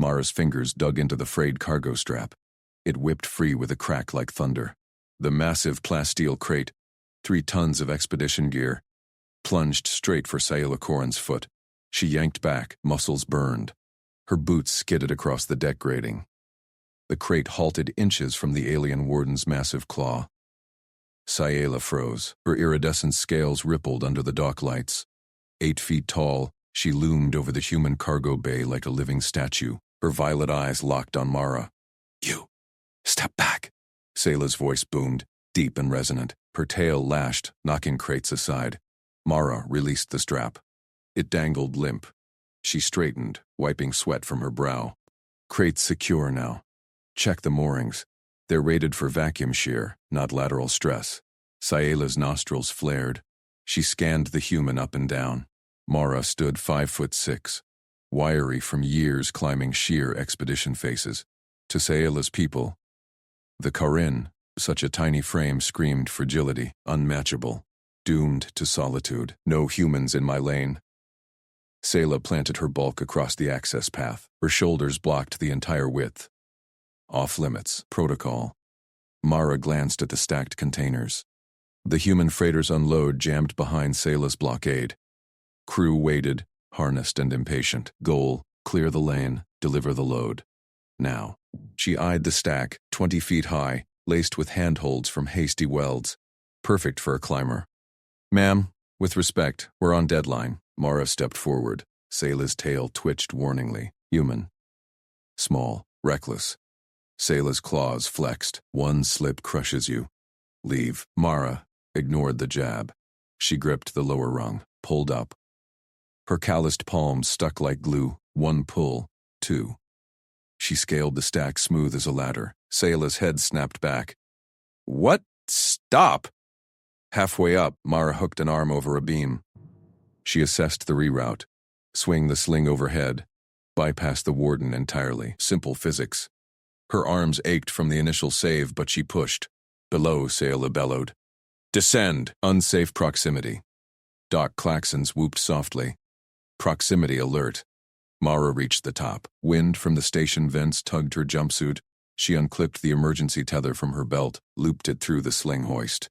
Mara's fingers dug into the frayed cargo strap. It whipped free with a crack like thunder. The massive plasteel crate, 3 tons of expedition gear, plunged straight for Sayla Corrin's foot. She yanked back, muscles burned. Her boots skidded across the deck grating. The crate halted inches from the alien warden's massive claw. Sayla froze. Her iridescent scales rippled under the dock lights. 8 feet tall, she loomed over the human cargo bay like a living statue, her violet eyes locked on Mara. "You, step back," Sayla's voice boomed, deep and resonant. Her tail lashed, knocking crates aside. Mara released the strap. It dangled limp. She straightened, wiping sweat from her brow. "Crates secure now. Check the moorings. They're rated for vacuum shear, not lateral stress." Sayla's nostrils flared. She scanned the human up and down. Mara stood 5'6", wiry from years climbing sheer expedition faces. To Sayla's people, the Corrin, such a tiny frame screamed fragility, unmatchable, doomed to solitude. "No humans in my lane." Sayla planted her bulk across the access path. Her shoulders blocked the entire width. "Off limits, protocol." Mara glanced at the stacked containers. The human freighters unload jammed behind Sayla's blockade. Crew waited, harnessed and impatient. Goal, clear the lane, deliver the load. Now. She eyed the stack, 20 feet high, laced with handholds from hasty welds. Perfect for a climber. "Ma'am, with respect, we're on deadline." Mara stepped forward. Sayla's tail twitched warningly. Human. Small, reckless. Sayla's claws flexed. "One slip crushes you. Leave." Mara ignored the jab. She gripped the lower rung, pulled up. Her calloused palms stuck like glue. 1 pull, 2. She scaled the stack smooth as a ladder. Sayla's head snapped back. "What? Stop!" Halfway up, Mara hooked an arm over a beam. She assessed the reroute. Swing the sling overhead. Bypass the warden entirely. Simple physics. Her arms ached from the initial save, but she pushed. Below, Sayla bellowed. "Descend! Unsafe proximity." Dock klaxons whooped softly. Proximity alert. Mara reached the top. Wind from the station vents tugged her jumpsuit. She unclipped the emergency tether from her belt, looped it through the sling hoist.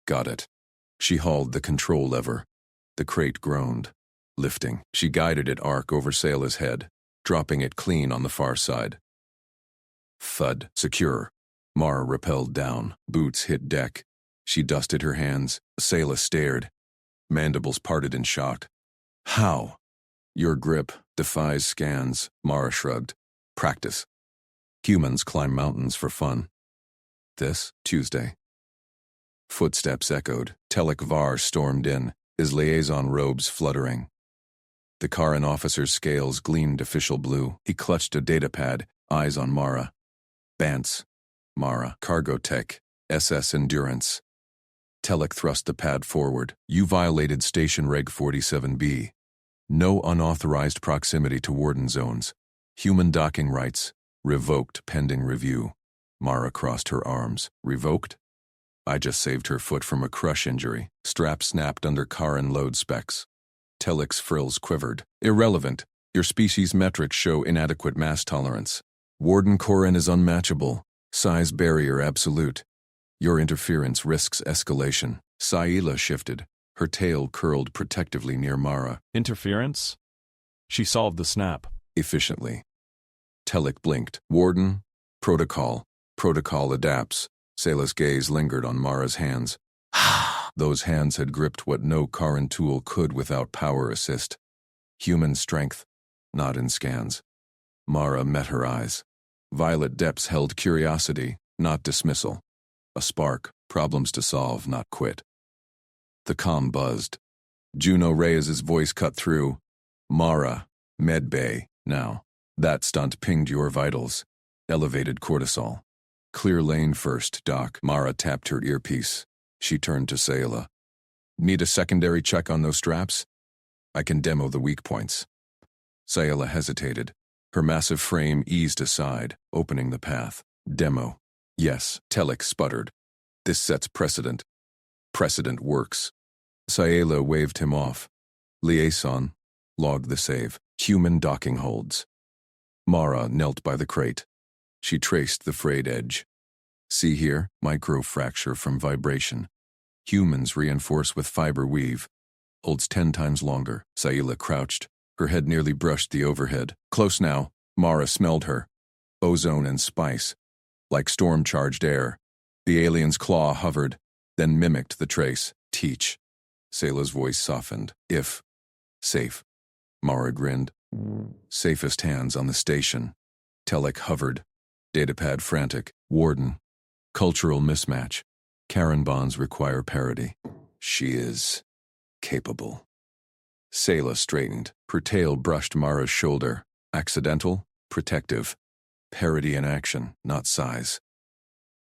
Got it. She hauled the control lever. The crate groaned. Lifting, she guided it arc over Sayla's head, dropping it clean on the far side. Thud. Secure. Mara rappelled down. Boots hit deck. She dusted her hands. Sayla stared. Mandibles parted in shock. "How?" "Your grip defies scans," Mara shrugged. "Practice. Humans climb mountains for fun." This, Tuesday. Footsteps echoed. Telek Var stormed in, his liaison robes fluttering. The Corrin officer's scales gleamed official blue. He clutched a datapad, eyes on Mara. "Bance." Mara. "Cargo Tech. SS Endurance." Telek thrust the pad forward. "You violated Station Reg 47B. No unauthorized proximity to warden zones. Human docking rights. Revoked pending review." Mara crossed her arms. "Revoked?" "I just saved her foot from a crush injury." Strap snapped under Corrin load specs. Telek's frills quivered. "Irrelevant. Your species metrics show inadequate mass tolerance. Warden Corrin is unmatchable. Size barrier absolute. Your interference risks escalation." Sayla shifted. Her tail curled protectively near Mara. "Interference?" She solved the snap. Efficiently. Telek blinked. "Warden, protocol. Protocol adapts." Sayla's gaze lingered on Mara's hands. Those hands had gripped what no Corrin tool could without power assist. Human strength, not in scans. Mara met her eyes. Violet depths held curiosity, not dismissal. A spark, problems to solve, not quit. The comm buzzed. Juno Reyes's voice cut through. "Mara, medbay, now. That stunt pinged your vitals. Elevated cortisol. Clear lane first, Doc." Mara tapped her earpiece. She turned to Sayla. "Need a secondary check on those straps? I can demo the weak points." Sayla hesitated. Her massive frame eased aside, opening the path. "Demo. Yes," Telek sputtered. "This sets precedent." "Precedent works." Sayla waved him off. "Liaison. Log the save. Human docking holds." Mara knelt by the crate. She traced the frayed edge. See here, microfracture from vibration. Humans reinforce with fiber weave. Holds 10 times longer. Sayla crouched. Her head nearly brushed the overhead. Close now. Mara smelled her. Ozone and spice. Like storm-charged air. The alien's claw hovered, then mimicked the trace. Teach. Sayla's voice softened. If. Safe. Mara grinned. Safest hands on the station. Telek hovered. Datapad frantic. Warden. Cultural mismatch. Karen bonds require parity. She is capable. Sayla straightened. Her tail brushed Mara's shoulder. Accidental, protective. Parity in action, not size.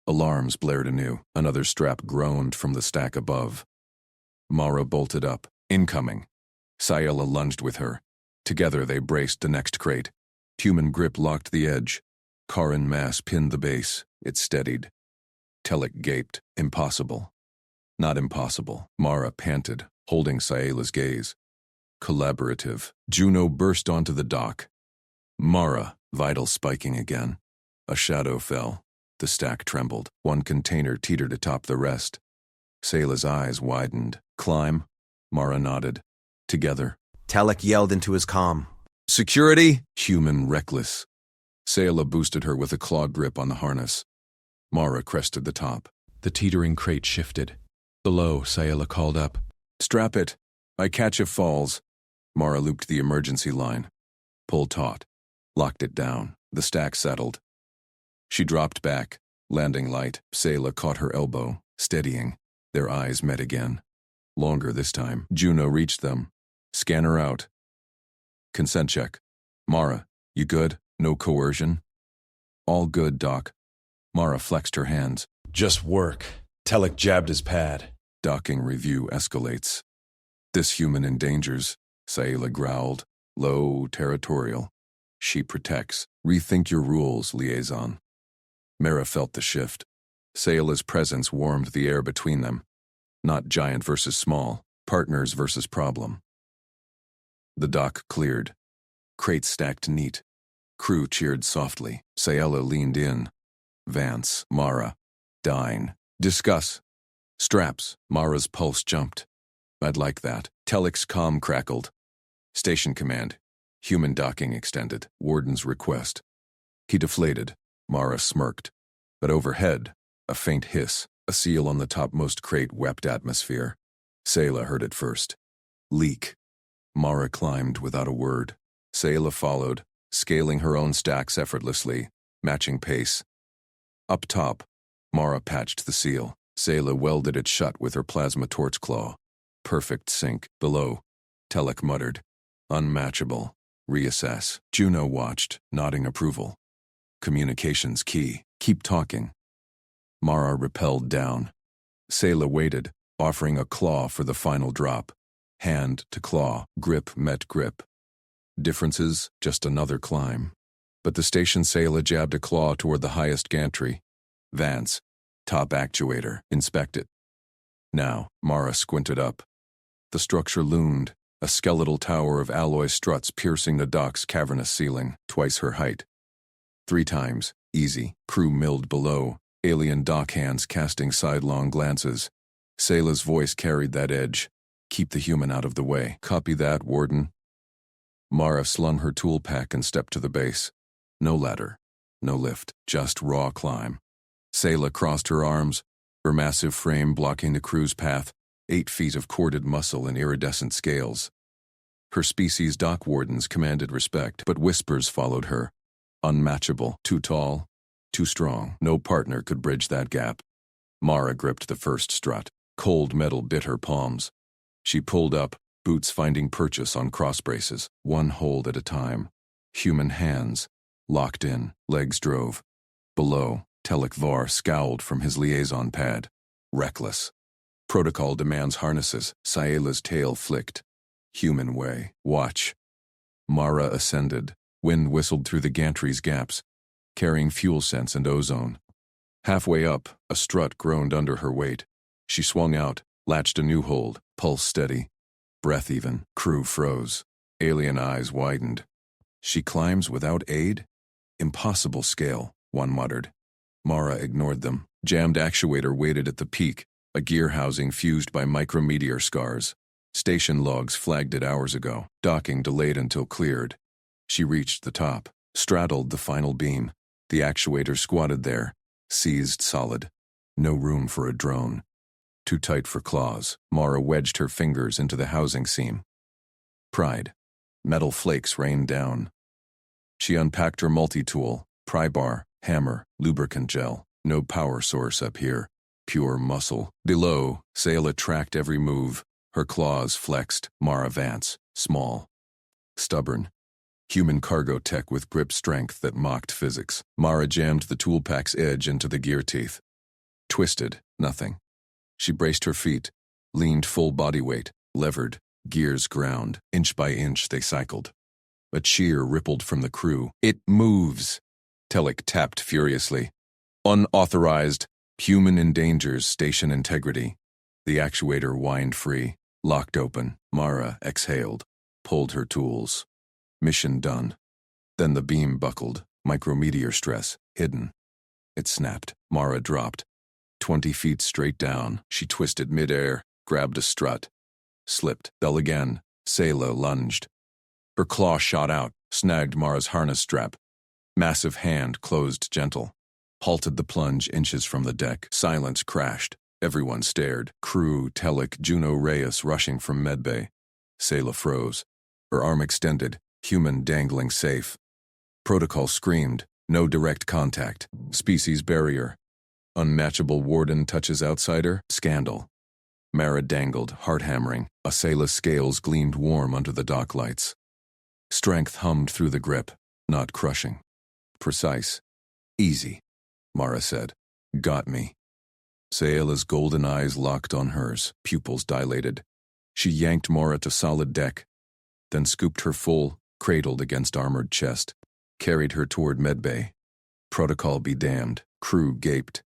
Alarms blared anew. Another strap groaned from the stack above. Mara bolted up. Incoming. Sayla lunged with her. Together they braced the next crate. Human grip locked the edge. Karin mass pinned the base. It steadied. Telek gaped. Impossible. Not impossible. Mara panted, holding Sayla's gaze. Collaborative. Juno burst onto the dock. Mara, vital spiking again. A shadow fell. The stack trembled. One container teetered atop the rest. Sayla's eyes widened. Climb? Mara nodded. Together. Telek yelled into his comm. Security? Human reckless. Sayla boosted her with a claw grip on the harness. Mara crested the top. The teetering crate shifted. Below, Sayla called up. Strap it. I catch if falls. Mara looped the emergency line. Pull taut. Locked it down. The stack settled. She dropped back, landing light. Sayla caught her elbow, steadying. Their eyes met again. Longer this time. Juno reached them. Scanner out. Consent check. Mara, you good? No coercion? All good, Doc. Mara flexed her hands. Just work. Telek jabbed his pad. Docking review escalates. This human endangers, Sayla growled. Low, territorial. She protects. Rethink your rules, liaison. Mara felt the shift. Sayla's presence warmed the air between them. Not giant versus small, partners versus problem. The dock cleared. Crates stacked neat. Crew cheered softly. Sayla leaned in. Vance, Mara. Dine. Discuss. Straps. Mara's pulse jumped. I'd like that. Telek's comm crackled. Station command. Human docking extended. Warden's request. He deflated. Mara smirked. But overhead, a faint hiss. A seal on the topmost crate wept atmosphere. Sayla heard it first. Leak. Mara climbed without a word. Sayla followed, scaling her own stacks effortlessly, matching pace. Up top, Mara patched the seal. Sayla welded it shut with her plasma torch claw. Perfect sync. Below, Telek muttered. Unmatchable. Reassess. Juno watched, nodding approval. Communications key. Keep talking. Mara repelled down. Sayla waited, offering a claw for the final drop. Hand to claw. Grip met grip. Differences, just another climb. But the station Sayla jabbed a claw toward the highest gantry. Vance. Top actuator. Inspect it. Now, Mara squinted up. The structure loomed, a skeletal tower of alloy struts piercing the dock's cavernous ceiling, twice her height. 3 times, easy. Crew milled below, alien dock hands casting sidelong glances. Sayla's voice carried that edge. Keep the human out of the way. Copy that, Warden. Mara slung her tool pack and stepped to the base. No ladder, no lift, just raw climb. Sayla crossed her arms, her massive frame blocking the crew's path, 8 feet of corded muscle and iridescent scales. Her species' dock wardens commanded respect, but whispers followed her. Unmatchable, too tall, too strong. No partner could bridge that gap. Mara gripped the first strut. Cold metal bit her palms. She pulled up, boots finding purchase on cross braces, one hold at a time. Human hands, locked in, legs drove. Below, Telek Var scowled from his liaison pad. Reckless. Protocol demands harnesses. Sayla's tail flicked. Human way. Watch. Mara ascended. Wind whistled through the gantry's gaps, carrying fuel scents and ozone. Halfway up, a strut groaned under her weight. She swung out, latched a new hold, pulse steady. Breath even. Crew froze. Alien eyes widened. She climbs without aid? Impossible scale, one muttered. Mara ignored them. Jammed actuator waited at the peak, a gear housing fused by micrometeor scars. Station logs flagged it hours ago. Docking delayed until cleared. She reached the top, straddled the final beam. The actuator squatted there, seized solid. No room for a drone. Too tight for claws. Mara wedged her fingers into the housing seam. Pried. Metal flakes rained down. She unpacked her multi-tool, pry bar, hammer, lubricant gel. No power source up here. Pure muscle. Below, Sayla tracked every move. Her claws flexed. Mara Vance, small. Stubborn. Human cargo tech with grip strength that mocked physics. Mara jammed the tool pack's edge into the gear teeth. Twisted, nothing. She braced her feet, leaned full body weight, levered, gears ground. Inch by inch they cycled. A cheer rippled from the crew. It moves. Telek tapped furiously. Unauthorized. Human endangers station integrity. The actuator whined free, locked open. Mara exhaled, pulled her tools. Mission done. Then the beam buckled, micrometeor stress, hidden. It snapped. Mara dropped. 20 feet straight down. She twisted midair, grabbed a strut. Slipped. Fell again. Sayla lunged. Her claw shot out, snagged Mara's harness strap. Massive hand closed gentle. Halted the plunge inches from the deck. Silence crashed. Everyone stared. Crew, Telek, Juno Reyes rushing from medbay. Sayla froze. Her arm extended, human dangling safe. Protocol screamed. No direct contact. Species barrier. Unmatchable warden touches outsider. Scandal. Mara dangled, heart hammering. Sayla's scales gleamed warm under the dock lights. Strength hummed through the grip, not crushing. Precise. Easy, Mara said. Got me. Sayla's golden eyes locked on hers, pupils dilated. She yanked Mara to solid deck, then scooped her full, cradled against armored chest, carried her toward medbay. Protocol be damned. Crew gaped.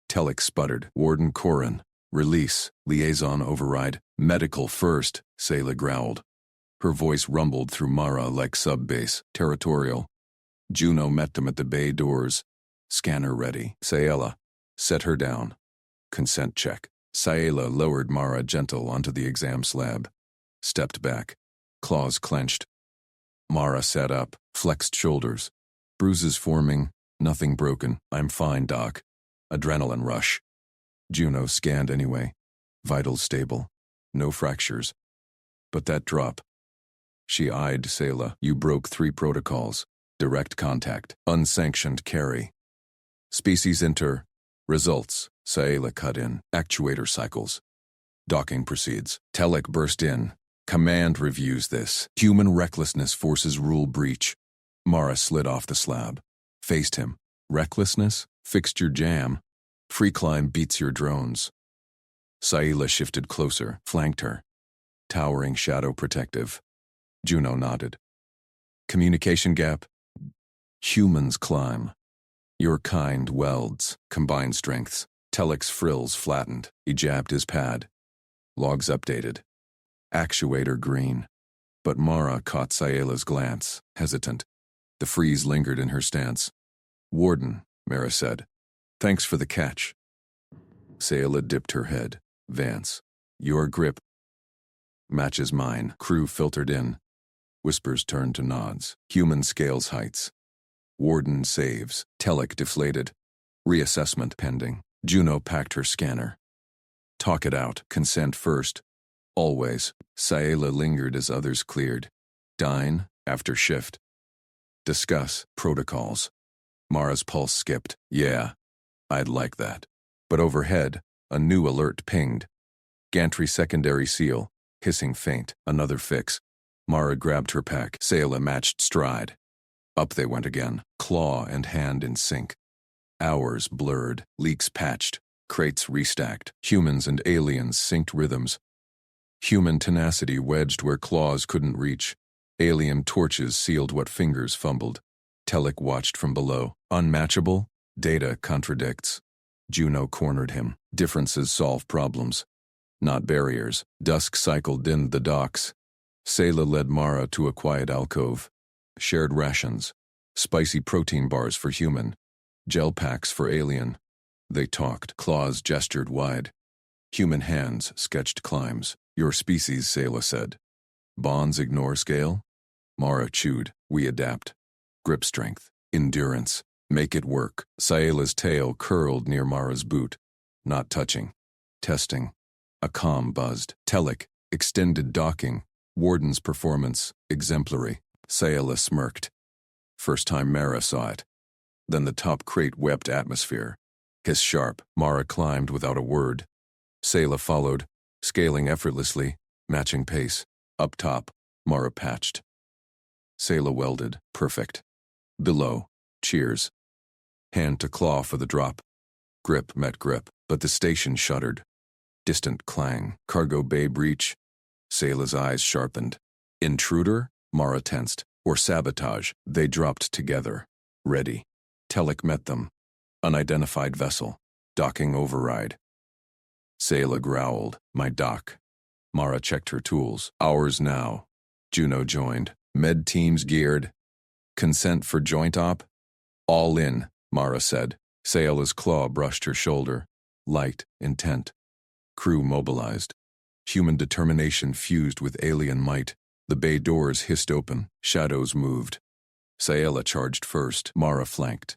Telek sputtered. Warden Corin. Release. Liaison override. Medical first, Sayla growled. Her voice rumbled through Mara like sub-bass, territorial. Juno met them at the bay doors. Scanner ready. Sayla. Set her down. Consent check. Sayla lowered Mara gentle onto the exam slab. Stepped back. Claws clenched. Mara sat up, flexed shoulders. Bruises forming, nothing broken. I'm fine, Doc. Adrenaline rush. Juno scanned anyway. Vitals stable. No fractures. But that drop. She eyed Sayla. You broke 3 protocols. Direct contact. Unsanctioned carry. Species enter. Results. Sayla cut in. Actuator cycles. Docking proceeds. Telek burst in. Command reviews this. Human recklessness forces rule breach. Mara slid off the slab. Faced him. Recklessness? Fixed your jam. Free climb beats your drones. Sayla shifted closer, flanked her. Towering shadow protective. Juno nodded. Communication gap? Humans climb. Your kind welds, combined strengths. Telek's frills flattened. He jabbed his pad. Logs updated. Actuator green. But Mara caught Sayla's glance, hesitant. The freeze lingered in her stance. Warden, Mara said. Thanks for the catch. Sayla dipped her head. Vance. Your grip. Matches mine. Crew filtered in. Whispers turned to nods. Human scales heights. Warden saves. Telek deflated. Reassessment pending. Juno packed her scanner. Talk it out. Consent first. Always. Sayla lingered as others cleared. Dine, after shift. Discuss, protocols. Mara's pulse skipped. Yeah, I'd like that. But overhead, a new alert pinged. Gantry secondary seal, hissing faint, another fix. Mara grabbed her pack. Sayla matched stride. Up they went again, claw and hand in sync. Hours blurred, leaks patched, crates restacked, humans and aliens synced rhythms. Human tenacity wedged where claws couldn't reach. Alien torches sealed what fingers fumbled. Telek watched from below. Unmatchable? Data contradicts. Juno cornered him. Differences solve problems, not barriers. Dusk cycled in the docks. Sayla led Mara to a quiet alcove. Shared rations. Spicy protein bars for human. Gel packs for alien. They talked. Claws gestured wide. Human hands sketched climbs. Your species, Sayla said. Bonds ignore scale? Mara chewed. We adapt. Grip strength. Endurance. Make it work. Sayla's tail curled near Mara's boot. Not touching. Testing. A comm buzzed. Telic. Extended docking. Warden's performance. Exemplary. Sayla smirked. First time Mara saw it. Then the top crate wept atmosphere. Hiss sharp. Mara climbed without a word. Sayla followed, scaling effortlessly, matching pace. Up top, Mara patched. Sayla welded. Perfect. Below, cheers. Hand to claw for the drop. Grip met grip, but the station shuddered. Distant clang. Cargo bay breach. Sayla's eyes sharpened. Intruder? Mara tensed. Or sabotage? They dropped together. Ready. Telic met them. Unidentified vessel. Docking override. Sayla growled. My dock. Mara checked her tools. Ours now. Juno joined. Med teams geared. Consent for joint op? All in, Mara said. Sayla's claw brushed her shoulder. Light, intent. Crew mobilized. Human determination fused with alien might. The bay doors hissed open. Shadows moved. Sayla charged first. Mara flanked.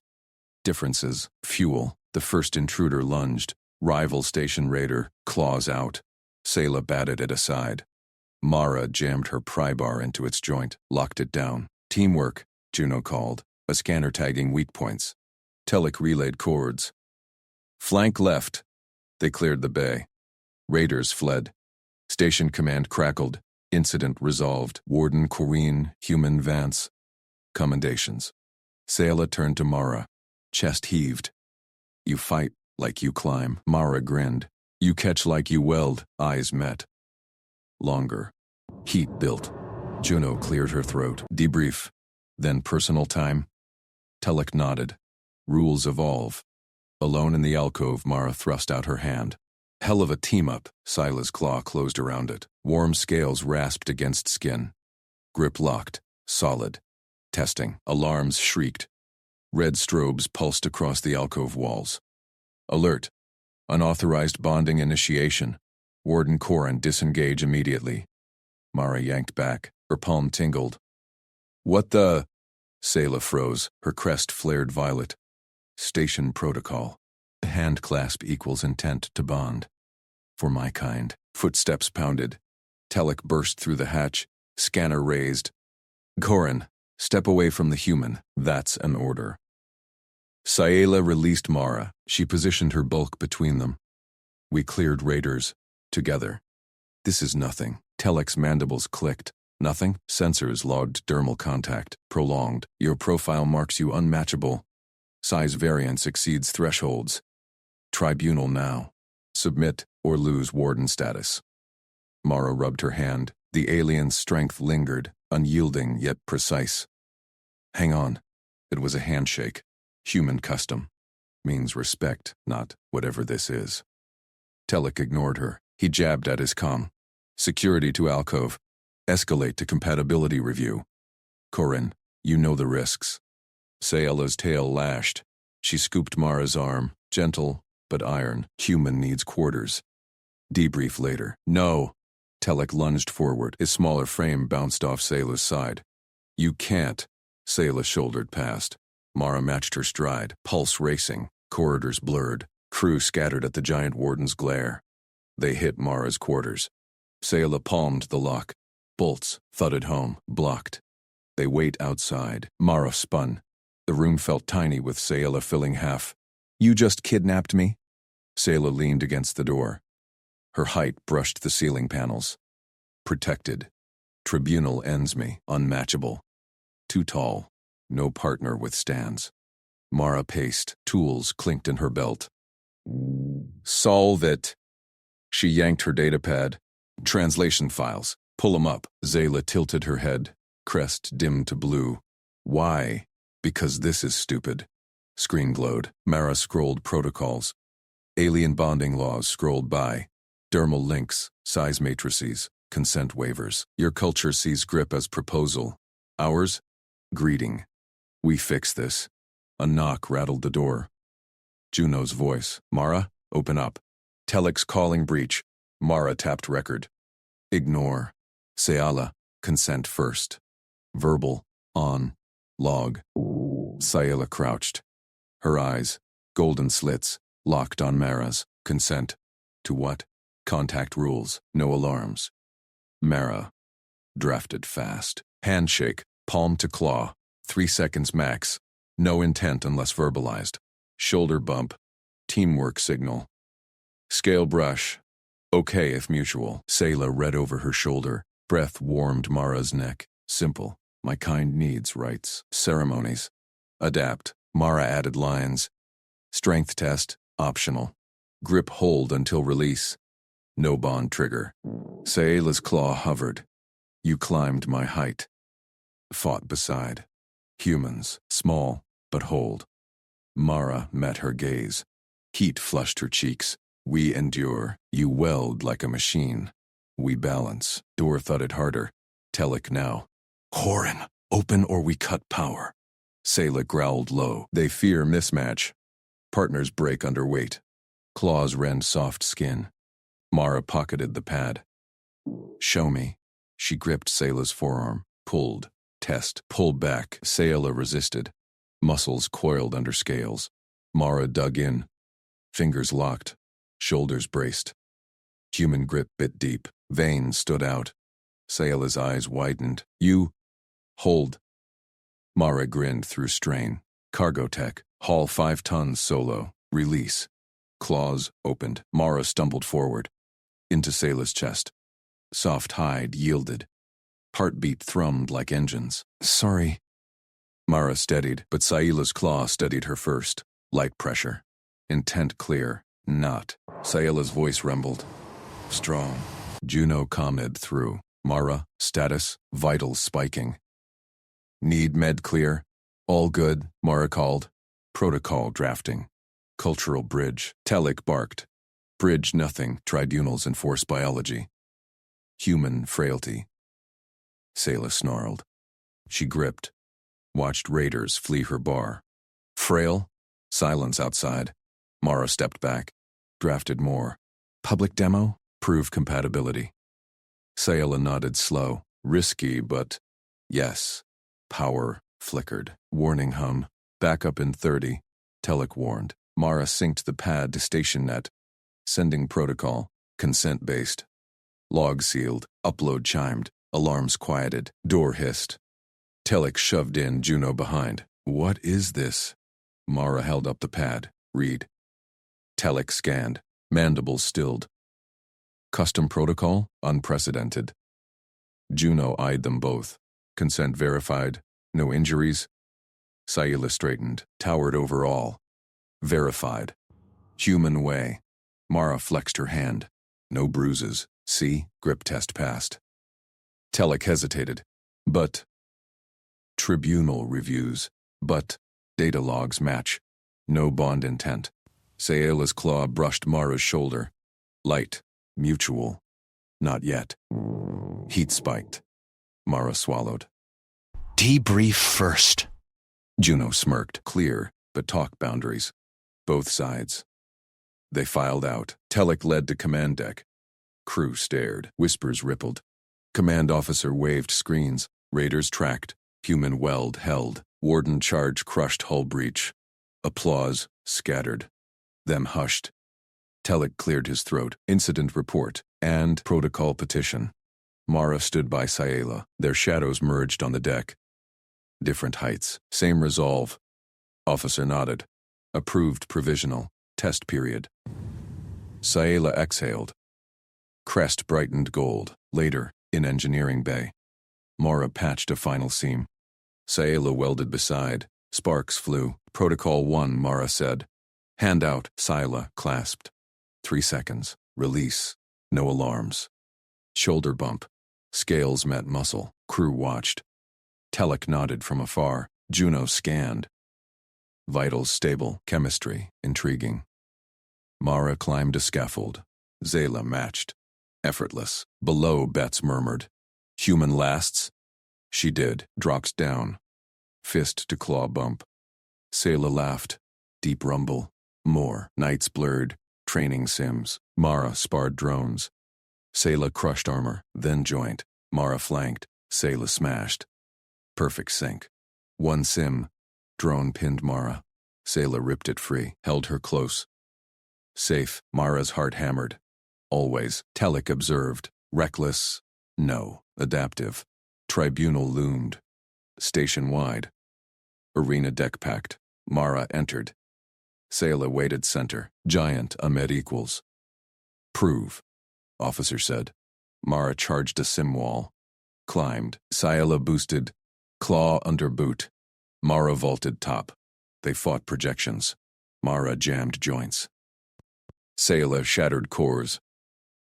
Differences. Fuel. The first intruder lunged. Rival station raider. Claws out. Sayla batted it aside. Mara jammed her pry bar into its joint. Locked it down. Teamwork, Juno called. A scanner tagging weak points. Telic relayed cords. Flank left. They cleared the bay. Raiders fled. Station command crackled. Incident resolved. Warden Corrine, human Vance. Commendations. Sayla turned to Mara. Chest heaved. You fight like you climb. Mara grinned. You catch like you weld. Eyes met. Longer. Heat built. Juno cleared her throat. Debrief. Then personal time. Telic nodded. Rules evolve. Alone in the alcove, Mara thrust out her hand. Hell of a team-up. Sayla's claw closed around it. Warm scales rasped against skin. Grip locked. Solid. Testing. Alarms shrieked. Red strobes pulsed across the alcove walls. Alert. Unauthorized bonding initiation. Warden Corrin disengage immediately. Mara yanked back. Her palm tingled. What the? Sayla froze. Her crest flared violet. Station protocol. Hand clasp equals intent to bond. For my kind. Footsteps pounded. Telic burst through the hatch. Scanner raised. Corrin, step away from the human. That's an order. Sayla released Mara. She positioned her bulk between them. We cleared raiders. Together. This is nothing. Telic's mandibles clicked. Nothing? Sensors logged dermal contact. Prolonged. Your profile marks you unmatchable. Size variance exceeds thresholds. Tribunal now. Submit or lose warden status. Mara rubbed her hand. The alien's strength lingered, unyielding yet precise. Hang on. It was a handshake. Human custom. Means respect, not whatever this is. Telic ignored her. He jabbed at his comm. Security to alcove. Escalate to compatibility review. Corrin, you know the risks. Sayla's tail lashed. She scooped Mara's arm. Gentle, but iron. Human needs quarters. Debrief later. No. Telic lunged forward. His smaller frame bounced off Sayla's side. You can't. Sayla shouldered past. Mara matched her stride. Pulse racing. Corridors blurred. Crew scattered at the giant warden's glare. They hit Mara's quarters. Sayla palmed the lock. Bolts thudded home. Blocked. They wait outside. Mara spun. The room felt tiny with Sayla filling half. You just kidnapped me? Sayla leaned against the door. Her height brushed the ceiling panels. Protected. Tribunal ends me. Unmatchable. Too tall. No partner withstands. Mara paced. Tools clinked in her belt. Solve it. She yanked her datapad. Translation files. Pull 'em up. Sayla tilted her head. Crest dimmed to blue. Why? Because this is stupid. Screen glowed. Mara scrolled protocols. Alien bonding laws scrolled by. Dermal links, size matrices, consent waivers. Your culture sees grip as proposal. Ours? Greeting. We fix this. A knock rattled the door. Juno's voice. Mara, open up. Telek's calling breach. Mara tapped record. Ignore. Sayala, consent first. Verbal, on. Log. Sayala crouched. Her eyes, golden slits, locked on Mara's. Consent. To what? Contact rules, no alarms. Mara. Drafted fast. Handshake, palm to claw. 3 seconds max. No intent unless verbalized. Shoulder bump. Teamwork signal. Scale brush. Okay if mutual. Sayla read over her shoulder. Breath warmed Mara's neck. Simple. My kind needs rights. Ceremonies. Adapt. Mara added lines. Strength test. Optional. Grip hold until release. No bond trigger. Sayla's claw hovered. You climbed my height. Fought beside. Humans. Small, but hold. Mara met her gaze. Heat flushed her cheeks. We endure. You weld like a machine. We balance. Door thudded harder. Telek now. Horan, open or we cut power. Sayla growled low. They fear mismatch. Partners break under weight. Claws rend soft skin. Mara pocketed the pad. Show me. She gripped Sayla's forearm. Pulled. Test. Pulled back. Sayla resisted. Muscles coiled under scales. Mara dug in. Fingers locked. Shoulders braced. Human grip bit deep. Veins stood out. Sayla's eyes widened. You. Hold. Mara grinned through strain. Cargo tech. Haul 5 tons solo. Release. Claws opened. Mara stumbled forward. Into Sayla's chest. Soft hide yielded. Heartbeat thrummed like engines. Sorry. Mara steadied, but Sayla's claw steadied her first. Light pressure. Intent clear. Not. Sayla's voice rumbled. Strong. Juno commented through. Mara, status, vitals spiking. Need med clear. All good, Mara called. Protocol drafting. Cultural bridge. Telek barked. Bridge nothing, tribunals enforce biology. Human frailty. Sayla snarled. She gripped. Watched raiders flee her bar. Frail? Silence outside. Mara stepped back. Drafted more. Public demo? Prove compatibility. Sayla nodded slow. Risky, but yes. Power flickered. Warning hum. Back up in 30. Telek warned. Mara synced the pad to station net. Sending protocol. Consent-based. Log sealed. Upload chimed. Alarms quieted. Door hissed. Telek shoved in, Juno behind. What is this? Mara held up the pad. Read. Telek scanned. Mandibles stilled. Custom protocol? Unprecedented. Juno eyed them both. Consent verified. No injuries. Sayla straightened. Towered over all. Verified. Human way. Mara flexed her hand. No bruises. See? Grip test passed. Telek hesitated. But. Tribunal reviews. But. Data logs match. No bond intent. Sayla's claw brushed Mara's shoulder. Light. Mutual. Not yet. Heat spiked. Mara swallowed. Debrief first. Juno smirked. Clear, but talk boundaries. Both sides. They filed out. Telek led to command deck. Crew stared. Whispers rippled. Command officer waved screens. Raiders tracked. Human weld held. Warden charge crushed hull breach. Applause scattered. Them hushed. Telek cleared his throat. Incident report and protocol petition. Mara stood by Sayla. Their shadows merged on the deck. Different heights. Same resolve. Officer nodded. Approved provisional. Test period. Sayla exhaled. Crest brightened gold. Later, in engineering bay. Mara patched a final seam. Sayla welded beside. Sparks flew. Protocol 1, Mara said. Hand out. Sayla clasped. 3 seconds. Release. No alarms. Shoulder bump. Scales met muscle. Crew watched. Telek nodded from afar. Juno scanned. Vitals stable. Chemistry intriguing. Mara climbed a scaffold. Sayla matched. Effortless. Below, Betts murmured. Human lasts? She did. Drox down. fist to claw bump. Sayla laughed. Deep rumble. More. Nights blurred. Training sims. Mara sparred drones. Sayla crushed armor, then joint. Mara flanked. Sayla smashed. Perfect sync. One sim. Drone pinned Mara. Sayla ripped it free, held her close. Safe. Mara's heart hammered. Always. Telic observed. Reckless. No. Adaptive. Tribunal loomed. Station-wide. Arena deck packed. Mara entered. Sayla waited center. Giant amid equals. Prove, officer said. Mara charged a sim wall. Climbed. Sayla boosted. Claw under boot. Mara vaulted top. They fought projections. Mara jammed joints. Sayla shattered cores.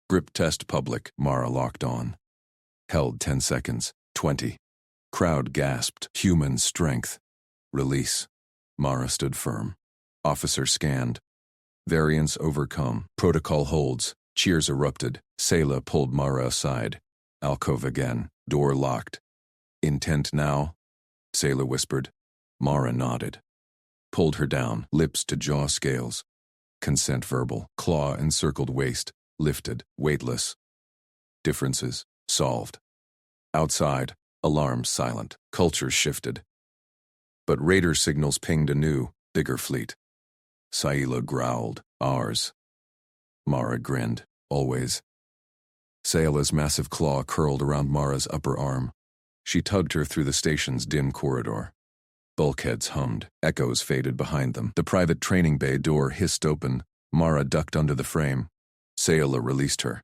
Grip test public. Mara locked on. Held 10 seconds. 20. Crowd gasped. Human strength. Release. Mara stood firm. Officer scanned. Variance overcome. Protocol holds. Cheers erupted. Sayla pulled Mara aside. Alcove again. Door locked. Intent now? Sayla whispered. Mara nodded. Pulled her down. Lips to jaw scales. Consent verbal. Claw encircled waist. Lifted. Weightless. Differences. Solved. Outside. Alarms silent. Culture shifted. But radar signals pinged anew. Bigger fleet. Sayla growled. Ours. Mara grinned. Always. Sayla's massive claw curled around Mara's upper arm. She tugged her through the station's dim corridor. Bulkheads hummed. Echoes faded behind them. The private training bay door hissed open. Mara ducked under the frame. Sayla released her.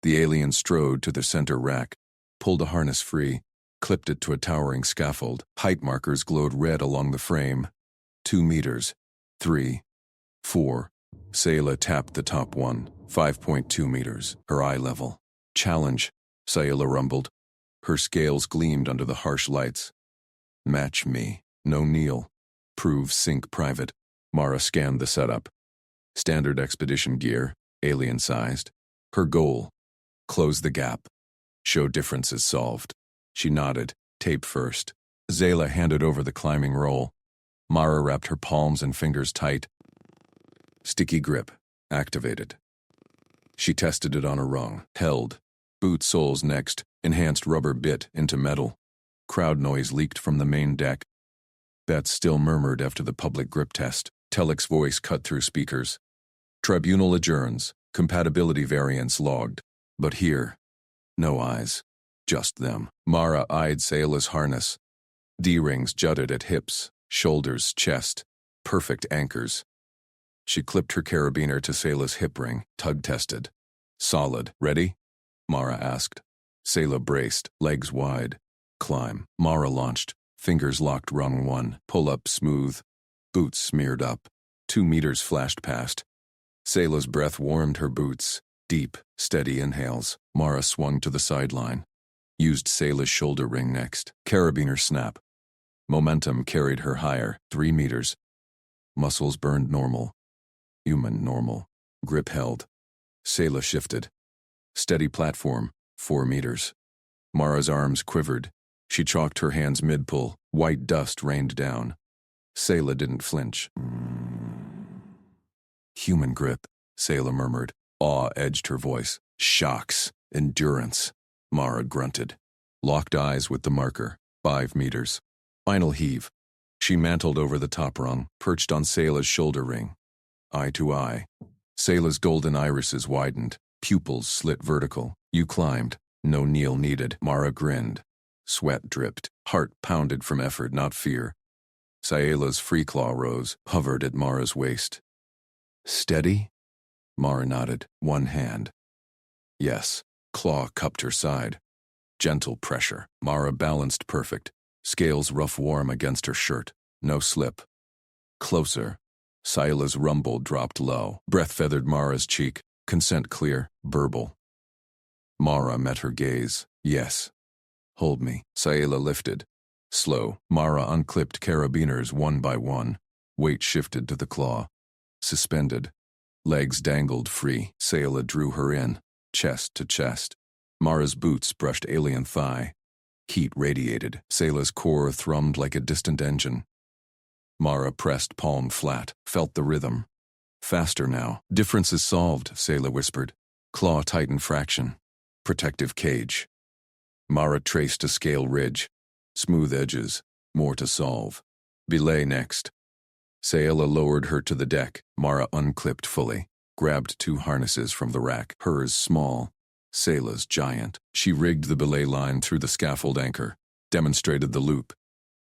The alien strode to the center rack, pulled a harness free, clipped it to a towering scaffold. Height markers glowed red along the frame. 2 meters. 3. 4. Sayla tapped the top one. 5.2 meters. Her eye level. Challenge, Sayla rumbled. Her scales gleamed under the harsh lights. Match me. No kneel. Prove sync private. Mara scanned the setup. Standard expedition gear, alien-sized. Her goal. Close the gap. Show differences solved. She nodded. Tape first. Sayla handed over the climbing roll. Mara wrapped her palms and fingers tight. Sticky grip. Activated. She tested it on a rung. Held. Boot soles next. Enhanced rubber bit into metal. Crowd noise leaked from the main deck. Bets still murmured after the public grip test. Telic's voice cut through speakers. Tribunal adjourns. Compatibility variance logged. But here, no eyes. Just them. Mara eyed Sayla's harness. D-rings jutted at hips, shoulders, chest. Perfect anchors. She clipped her carabiner to Sayla's hip ring. Tug tested. Solid. Ready? Mara asked. Sayla braced, legs wide. Climb. Mara launched. Fingers locked rung 1. Pull up smooth. Boots smeared up. 2 meters flashed past. Sayla's breath warmed her boots. Deep, steady inhales. Mara swung to the sideline. Used Sayla's shoulder ring next. Carabiner snap. Momentum carried her higher. 3 meters. Muscles burned normal. Human normal. Grip held. Sayla shifted. Steady platform. 4 meters. Mara's arms quivered. She chalked her hands mid-pull. White dust rained down. Sayla didn't flinch. Human grip, Sayla murmured. Awe edged her voice. Shocks. Endurance. Mara grunted. Locked eyes with the marker. 5 meters. Final heave. She mantled over the top rung, perched on Sayla's shoulder ring. Eye to eye. Sayla's golden irises widened. Pupils slit vertical. You climbed. No kneel needed. Mara grinned. Sweat dripped. Heart pounded from effort, not fear. Sayla's free claw rose, hovered at Mara's waist. Steady? Mara nodded. One hand. Yes. Claw cupped her side. Gentle pressure. Mara balanced perfect. Scales rough warm against her shirt. No slip. Closer. Sayla's rumble dropped low. Breath feathered Mara's cheek. Consent clear. Burble. Mara met her gaze. Yes. Hold me. Sayla lifted. Slow. Mara unclipped carabiners one by one. Weight shifted to the claw. Suspended. Legs dangled free. Sayla drew her in. Chest to chest. Mara's boots brushed alien thigh. Heat radiated. Sayla's core thrummed like a distant engine. Mara pressed palm flat, felt the rhythm. Faster now. Differences solved, Sayla whispered. Claw tighten fraction. Protective cage. Mara traced a scale ridge. Smooth edges. More to solve. Belay next. Sayla lowered her to the deck. Mara unclipped fully. Grabbed 2 harnesses from the rack. Hers small. Sayla's giant. She rigged the belay line through the scaffold anchor. Demonstrated the loop.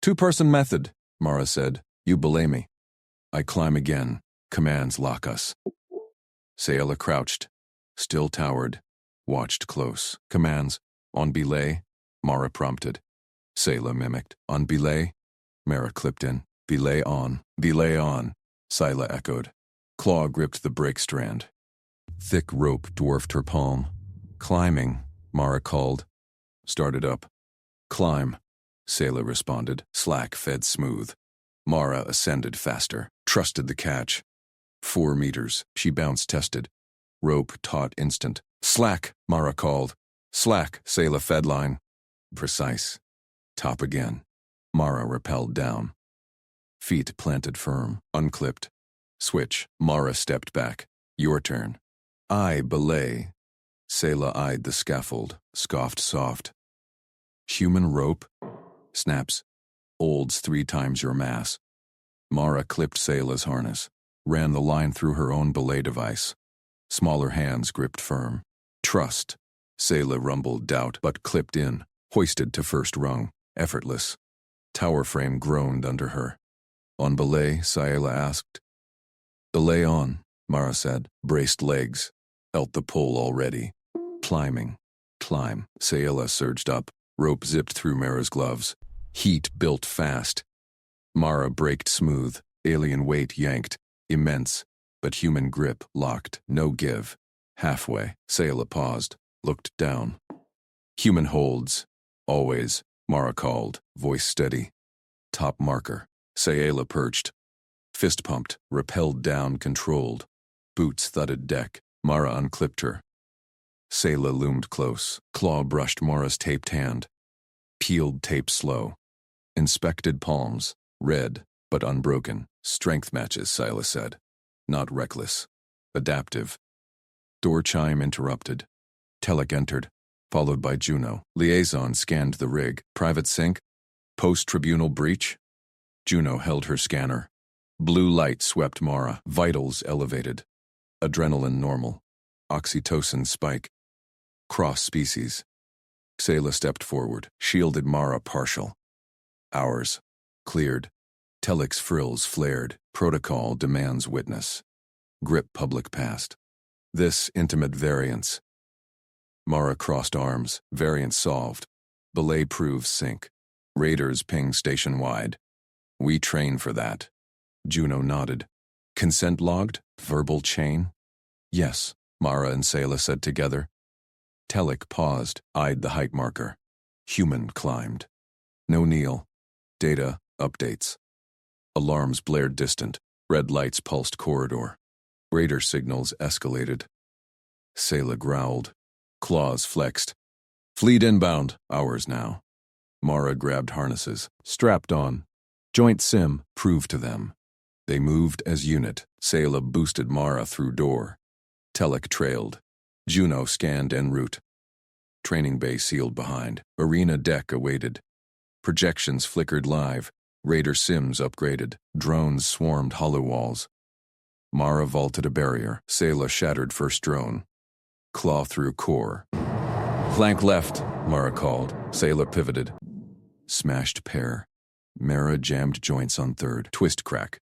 2-person method, Mara said. You belay me. I climb again. Commands lock us. Sayla crouched. Still towered. Watched close. Commands. On belay, Mara prompted. Sayla mimicked. On belay? Mara clipped in. Belay on. Belay on. Sayla echoed. Claw gripped the brake strand. Thick rope dwarfed her palm. Climbing, Mara called. Started up. Climb, Sayla responded. Slack fed smooth. Mara ascended faster. Trusted the catch. 4 meters. She bounced tested. Rope taut instant. Slack, Mara called. Slack, Sayla fed line. Precise. Top again. Mara rappelled down. Feet planted firm. Unclipped. Switch. Mara stepped back. Your turn. I belay. Sayla eyed the scaffold, scoffed soft. Human rope? Snaps. Olds 3 times your mass. Mara clipped Sayla's harness, ran the line through her own belay device. Smaller hands gripped firm. Trust. Sayla rumbled doubt, but clipped in, hoisted to first rung, effortless. Tower frame groaned under her. On belay, Sayla asked. Belay on, Mara said, braced legs. Felt the pull already. Climbing. Climb. Sayla surged up. Rope zipped through Mara's gloves. Heat built fast. Mara braked smooth. Alien weight yanked. Immense. But human grip locked. No give. Halfway. Sayla paused. Looked down. Human holds. Always. Mara called. Voice steady. Top marker. Sayla perched. Fist pumped. Rappelled down controlled. Boots thudded deck. Mara unclipped her. Sayla loomed close. Claw brushed Mara's taped hand. Peeled tape slow. Inspected palms. Red, but unbroken. Strength matches, Sayla said. Not reckless. Adaptive. Door chime interrupted. Telek entered, followed by Juno. Liaison scanned the rig. Private sync? Post-tribunal breach? Juno held her scanner. Blue light swept Mara. Vitals elevated. Adrenaline normal. Oxytocin spike. Cross species. Sayla stepped forward, shielded Mara partial. Hours. Cleared. Telek's frills flared. Protocol demands witness. Grip public past. This intimate variance. Mara crossed arms. Variance solved. Belay proves sync. Raiders ping station-wide. We train for that. Juno nodded. Consent logged? Verbal chain? Yes, Mara and Sayla said together. Telek paused, eyed the height marker. Human climbed. No kneel. Data, updates. Alarms blared distant. Red lights pulsed corridor. Raider signals escalated. Sayla growled. Claws flexed. Fleet inbound, hours now. Mara grabbed harnesses, strapped on. Joint sim, proved to them. They moved as unit. Sayla boosted Mara through door. Telek trailed. Juno scanned en route. Training bay sealed behind. Arena deck awaited. Projections flickered live. Raider sims upgraded. Drones swarmed hollow walls. Mara vaulted a barrier. Sayla shattered first drone. Claw through core. Flank left, Mara called. Sayla pivoted. Smashed pair. Mara jammed joints on third. Twist crack.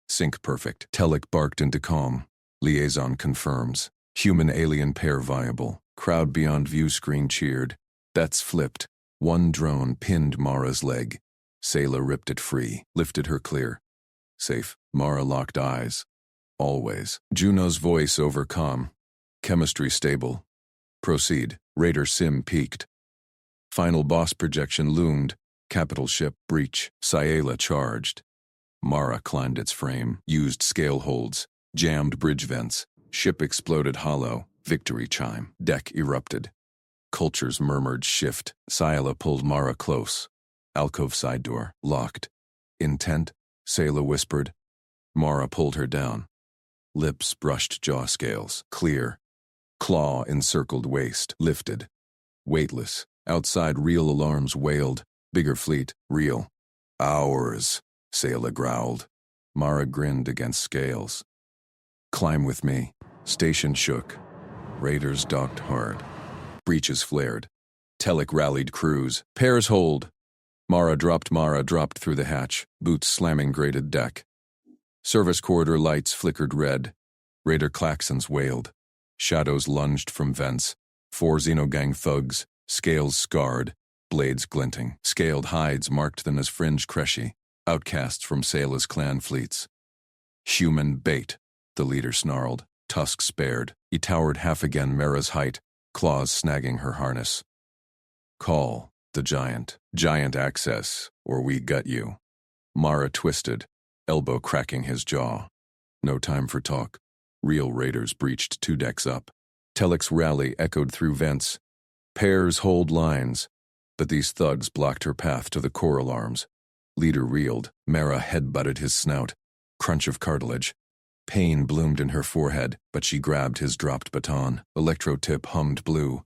Sync perfect. Telek barked into calm. Liaison confirms. Human-alien pair viable. Crowd beyond view screen cheered. Bets flipped. One drone pinned Mara's leg. Sayla ripped it free, lifted her clear. Safe. Mara locked eyes. Always. Juno's voice over comm. Chemistry stable. Proceed. Raider sim peaked. Final boss projection loomed. Capital ship breach. Sayla charged. Mara climbed its frame, used scale holds, jammed bridge vents. Ship exploded hollow. Victory chime. Deck erupted. Cultures murmured shift. Sayla pulled Mara close. Alcove side door, locked. Intent, Sayla whispered. Mara pulled her down. Lips brushed jaw scales, clear. Claw encircled waist, lifted. Weightless. Outside real alarms wailed. Bigger fleet, real. Ours, Sayla growled. Mara grinned against scales. Climb with me. Station shook. Raiders docked hard. Breaches flared. Telek rallied crews. Pairs hold. Mara dropped through the hatch, boots slamming grated deck. Service corridor lights flickered red. Raider klaxons wailed. Shadows lunged from vents. 4 Xenogang thugs, scales scarred, blades glinting. Scaled hides marked them as fringe Kreshi, outcasts from Sayla's clan fleets. Human bait, the leader snarled, tusks bared. He towered half again Mara's height, claws snagging her harness. Call, the giant. Giant access, or we gut you. Mara twisted, elbow cracking his jaw. No time for talk. Real raiders breached 2 decks up. Telek's rally echoed through vents. Pairs hold lines, but these thugs blocked her path to the core alarms. Leader reeled. Mara headbutted his snout. Crunch of cartilage. Pain bloomed in her forehead, but she grabbed his dropped baton. Electro tip hummed blue.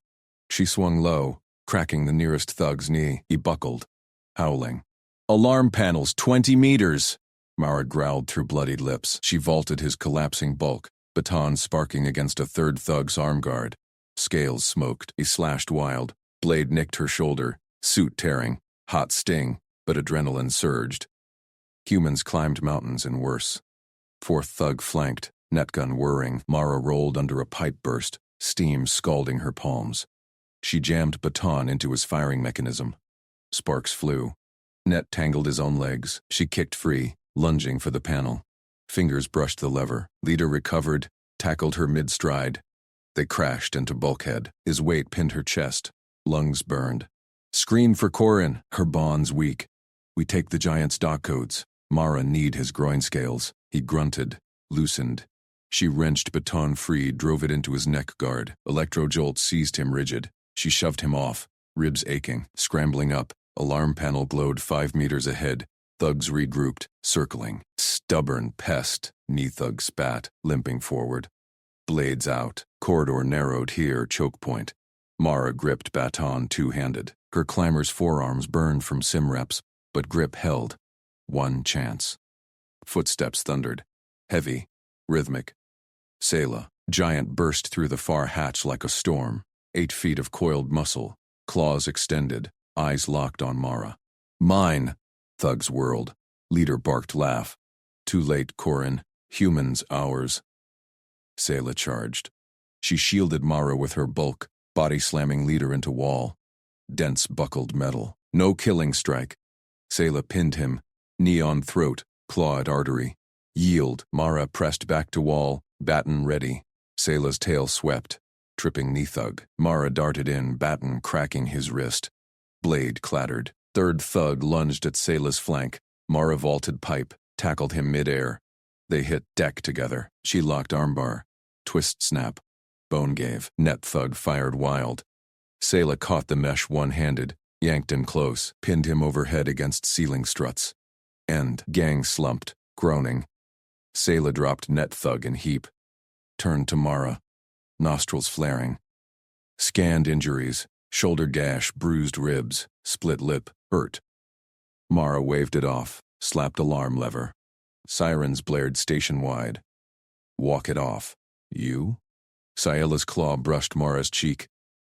She swung low, cracking the nearest thug's knee. He buckled, howling. Alarm panels 20 meters! Mara growled through bloodied lips. She vaulted his collapsing bulk, baton sparking against a third thug's arm guard. Scales smoked. He slashed wild. Blade nicked her shoulder, suit tearing. Hot sting, but adrenaline surged. Humans climbed mountains and worse. 4th thug flanked, netgun whirring. Mara rolled under a pipe burst, steam scalding her palms. She jammed baton into his firing mechanism. Sparks flew. Net tangled his own legs. She kicked free, lunging for the panel. Fingers brushed the lever. Leader recovered, tackled her mid-stride. They crashed into bulkhead. His weight pinned her chest. Lungs burned. Scream for Corin. Her bonds weak. We take the giant's dock codes. Mara kneed his groin scales. He grunted, loosened. She wrenched baton free, drove it into his neck guard. Electro-jolt seized him rigid. She shoved him off, ribs aching, scrambling up. Alarm panel glowed 5 meters ahead. Thugs regrouped, circling. Stubborn pest, knee thug spat, limping forward. Blades out. Corridor narrowed here, choke point. Mara gripped baton 2-handed. Her climber's forearms burned from sim reps, but grip held. One chance. Footsteps thundered. Heavy, rhythmic. Sayla, giant, burst through the far hatch like a storm. 8 feet of coiled muscle, claws extended, eyes locked on Mara. Mine! Thugs whirled. Leader barked laugh. Too late, Corin. Humans ours. Sayla charged. She shielded Mara with her bulk, body slamming Leader into wall. Dense buckled metal. No killing strike. Sayla pinned him. Knee on throat, claw at artery. Yield. Mara pressed back to wall, baton ready. Sayla's tail swept. Tripping knee thug. Mara darted in, baton cracking his wrist. Blade clattered. Third thug lunged at Sayla's flank. Mara vaulted pipe, tackled him mid-air. They hit deck together. She locked armbar. Twist snap. Bone gave. Net thug fired wild. Sayla caught the mesh one-handed, yanked him close, pinned him overhead against ceiling struts. End. Gang slumped, groaning. Sayla dropped net thug in heap. Turned to Mara. Nostrils flaring. Scanned injuries. Shoulder gash, bruised ribs, split lip, hurt. Mara waved it off, slapped alarm lever. Sirens blared station-wide. Walk it off. You? Sayela's claw brushed Mara's cheek.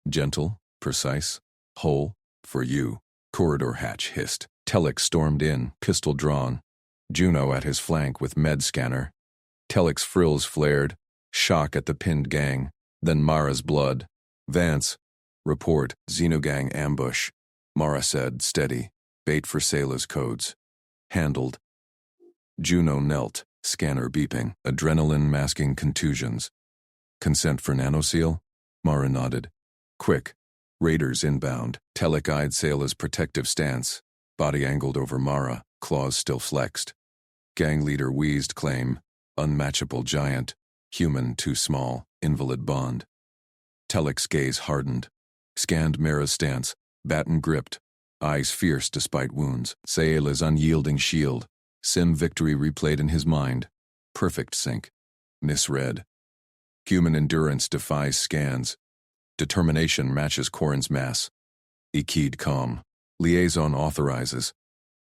Gentle, precise, whole, for you. Corridor hatch hissed. Telek stormed in, pistol drawn. Juno at his flank with med scanner. Telek's frills flared. Shock at the pinned gang. Then Mara's blood. Vance. Report, Xenogang ambush. Mara said, steady. Bait for Sayla's codes. Handled. Juno knelt, scanner beeping, adrenaline masking contusions. Consent for nanoseal? Mara nodded. Quick. Raiders inbound. Telek eyed Sayla's protective stance. Body angled over Mara, claws still flexed. Gang leader wheezed claim. Unmatchable giant. Human too small. Invalid bond. Telek's gaze hardened. Scanned Mara's stance, baton gripped, eyes fierce despite wounds. Sayela's unyielding shield. Sim victory replayed in his mind. Perfect sync. Misread. Human endurance defies scans. Determination matches Corin's mass. Ikid calm. Liaison authorizes.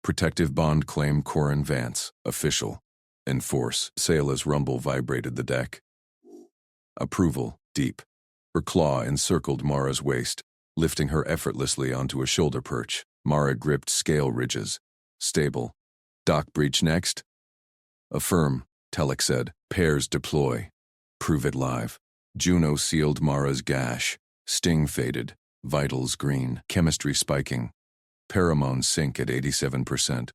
Protective bond claim Corin Vance. Official. Enforce. Sayela's rumble vibrated the deck. Approval. Deep. Her claw encircled Mara's waist, lifting her effortlessly onto a shoulder perch. Mara gripped scale ridges. Stable. Dock breach next? Affirm, Telek said. Pairs deploy. Prove it live. Juno sealed Mara's gash. Sting faded. Vitals green. Chemistry spiking. Pheromones sink at 87%.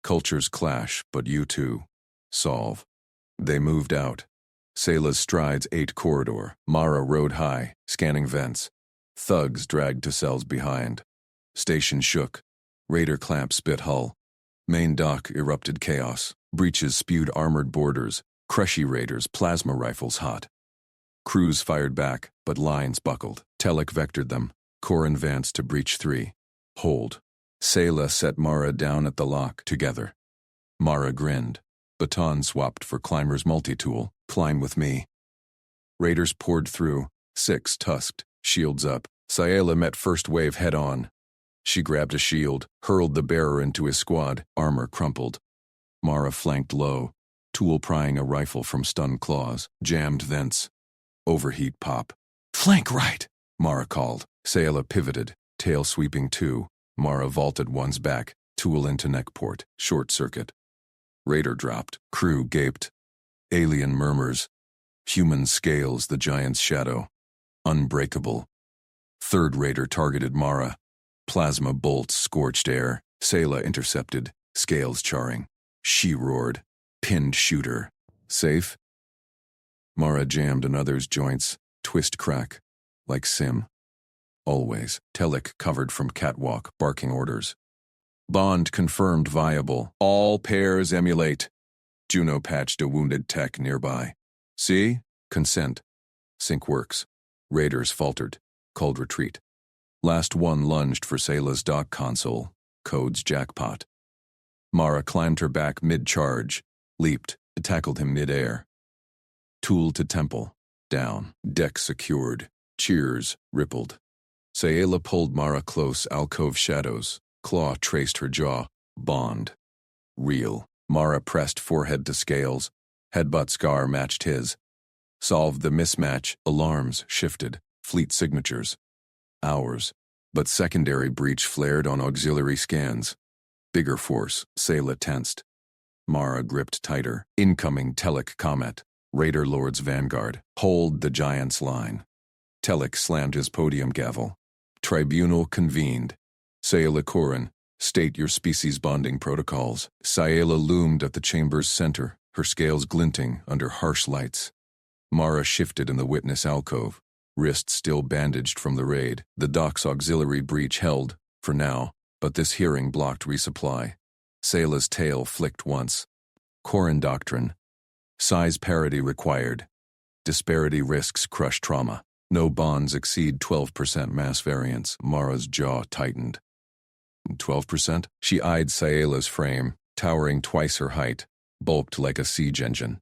Cultures clash, but you two. Solve. They moved out. Sayela's strides ate corridor. Mara rode high, scanning vents. Thugs dragged to cells behind. Station shook. Raider clamp spit hull. Main dock erupted chaos. Breaches spewed armored borders. Crushy raiders, plasma rifles hot. Crews fired back, but lines buckled. Telek vectored them. Corin Vance to breach 3. Hold. Sayela set Mara down at the lock, together. Mara grinned. Baton swapped for Climber's multi-tool. Climb with me. Raiders poured through. 6 tusked, shields up. Sayela met first wave head-on. She grabbed a shield, hurled the bearer into his squad. Armor crumpled. Mara flanked low, tool prying a rifle from stunned claws. Jammed thence. Overheat pop. Flank right, Mara called. Sayela pivoted, tail sweeping 2. Mara vaulted one's back, tool into neck port. Short circuit. Raider dropped. Crew gaped. Alien murmurs. Human scales the giant's shadow. Unbreakable. Third raider targeted Mara. Plasma bolts scorched air. Sayela intercepted. Scales charring. She roared. Pinned shooter. Safe? Mara jammed another's joints. Twist crack. Like Sim. Always. Telek covered from catwalk, barking orders. Bond confirmed viable. All pairs emulate. Juno patched a wounded tech nearby. See? Consent. Sync works. Raiders faltered. Called retreat. Last one lunged for Sayela's dock console. Codes jackpot. Mara climbed her back mid-charge. Leaped. Tackled him mid-air. Tool to temple. Down. Deck secured. Cheers. Rippled. Sayela pulled Mara close. Alcove shadows. Claw traced her jaw. Bond. Real. Mara pressed forehead to scales. Headbutt scar matched his. Solved the mismatch. Alarms shifted. Fleet signatures. Hours. But secondary breach flared on auxiliary scans. Bigger force. Sayela tensed. Mara gripped tighter. Incoming Telek Comet. Raider Lord's Vanguard. Hold the giant's line. Telek slammed his podium gavel. Tribunal convened. Sayela Corin, state your species bonding protocols. Sayela loomed at the chamber's center, her scales glinting under harsh lights. Mara shifted in the witness alcove, wrist still bandaged from the raid. The dock's auxiliary breach held, for now, but this hearing blocked resupply. Sayela's tail flicked once. Corin doctrine. Size parity required. Disparity risks crush trauma. No bonds exceed 12% mass variance. Mara's jaw tightened. 12%? She eyed Sayela's frame, towering twice her height, bulked like a siege engine.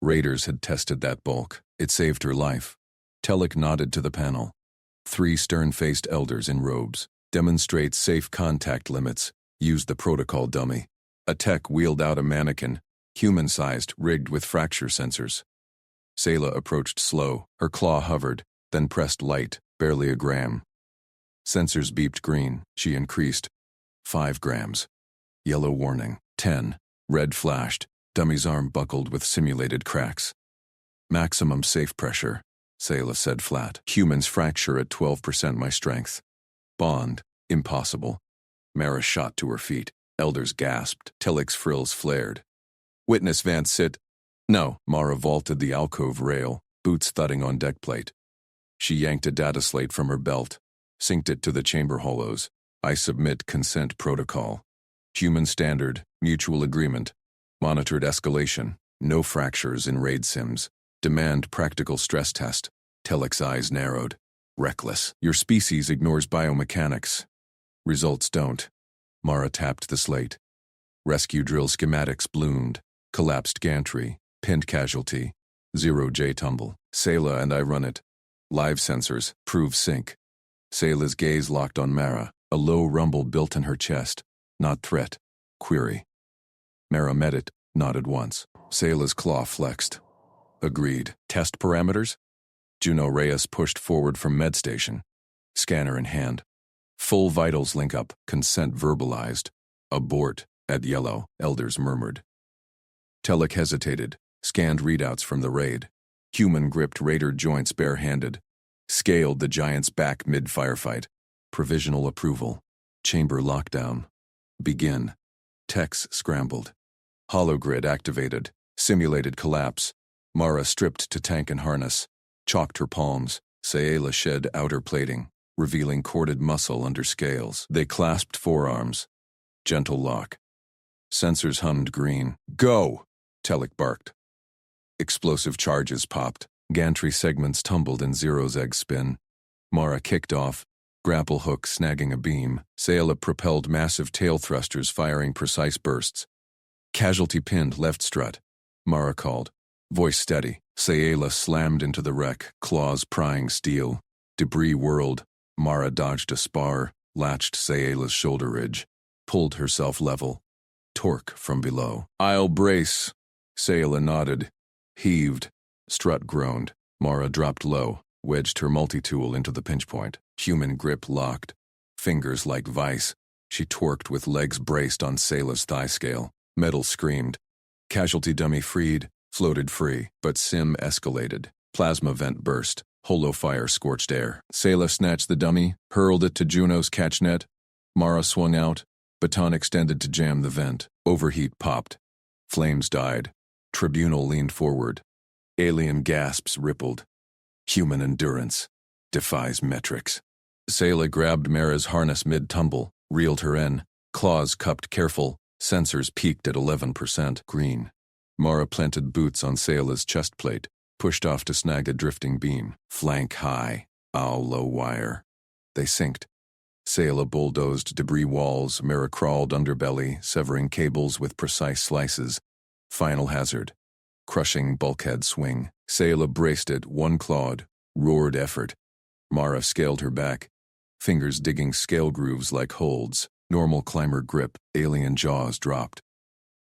Raiders had tested that bulk. It saved her life. Telek nodded to the panel. 3 stern-faced elders in robes. Demonstrate safe contact limits. Use the protocol dummy. A tech wheeled out a mannequin, human-sized, rigged with fracture sensors. Sayela approached slow. Her claw hovered, then pressed light, barely a gram. Sensors beeped green. She increased. 5 grams. Yellow warning. 10. Red flashed. Dummy's arm buckled with simulated cracks. Maximum safe pressure, Sayela said flat. Humans fracture at 12% my strength. Bond. Impossible. Mara shot to her feet. Elders gasped. Telek's frills flared. Witness Vance sit. No. Mara vaulted the alcove rail, boots thudding on deck plate. She yanked a data slate from her belt, synced it to the chamber hollows. I submit consent protocol. Human standard, mutual agreement. Monitored escalation. No fractures in raid sims. Demand practical stress test. Telek's eyes narrowed. Reckless. Your species ignores biomechanics. Results don't. Mara tapped the slate. Rescue drill schematics bloomed. Collapsed gantry. Pinned casualty. 0J tumble. Sayla and I run it. Live sensors. Prove sync. Sayla's gaze locked on Mara. A low rumble built in her chest. Not threat. Query. Mara met it. Nodded once. Sayla's claw flexed. Agreed. Test parameters? Juno Reyes pushed forward from medstation. Scanner in hand. Full vitals link up. Consent verbalized. Abort. At yellow, elders murmured. Telek hesitated. Scanned readouts from the raid. Human gripped raider joints barehanded. Scaled the giant's back mid-firefight. Provisional approval. Chamber lockdown. Begin. Techs scrambled. Hologrid activated. Simulated collapse. Mara stripped to tank and harness. Chalked her palms. Sayla shed outer plating, revealing corded muscle under scales. They clasped forearms. Gentle lock. Sensors hummed green. Go! Telek barked. Explosive charges popped. Gantry segments tumbled in Zero's egg spin. Mara kicked off. Grapple hook snagging a beam. Sayla propelled massive tail thrusters firing precise bursts. Casualty pinned left strut. Mara called. Voice steady. Sayla slammed into the wreck, claws prying steel. Debris whirled. Mara dodged a spar, latched Sayla's shoulder ridge, pulled herself level. Torque from below. I'll brace. Sayla nodded. Heaved. Strut groaned. Mara dropped low, wedged her multi-tool into the pinch point. Human grip locked. Fingers like vice. She torqued with legs braced on Sayla's thigh scale. Metal screamed. Casualty dummy freed, floated free, but sim escalated. Plasma vent burst. Holo fire scorched air. Sayla snatched the dummy, hurled it to Juno's catch net. Mara swung out. Baton extended to jam the vent. Overheat popped. Flames died. Tribunal leaned forward. Alien gasps rippled. Human endurance defies metrics. Sayla grabbed Mara's harness mid-tumble, reeled her in. Claws cupped careful. Sensors peaked at 11% green. Mara planted boots on Sayla's chest plate, pushed off to snag a drifting beam. Flank high, owl low wire. They synced. Sayla bulldozed debris walls. Mara crawled underbelly, severing cables with precise slices. Final hazard. Crushing bulkhead swing. Sayla braced it, one clawed. Roared effort. Mara scaled her back. Fingers digging scale grooves like holds. Normal climber grip. Alien jaws dropped.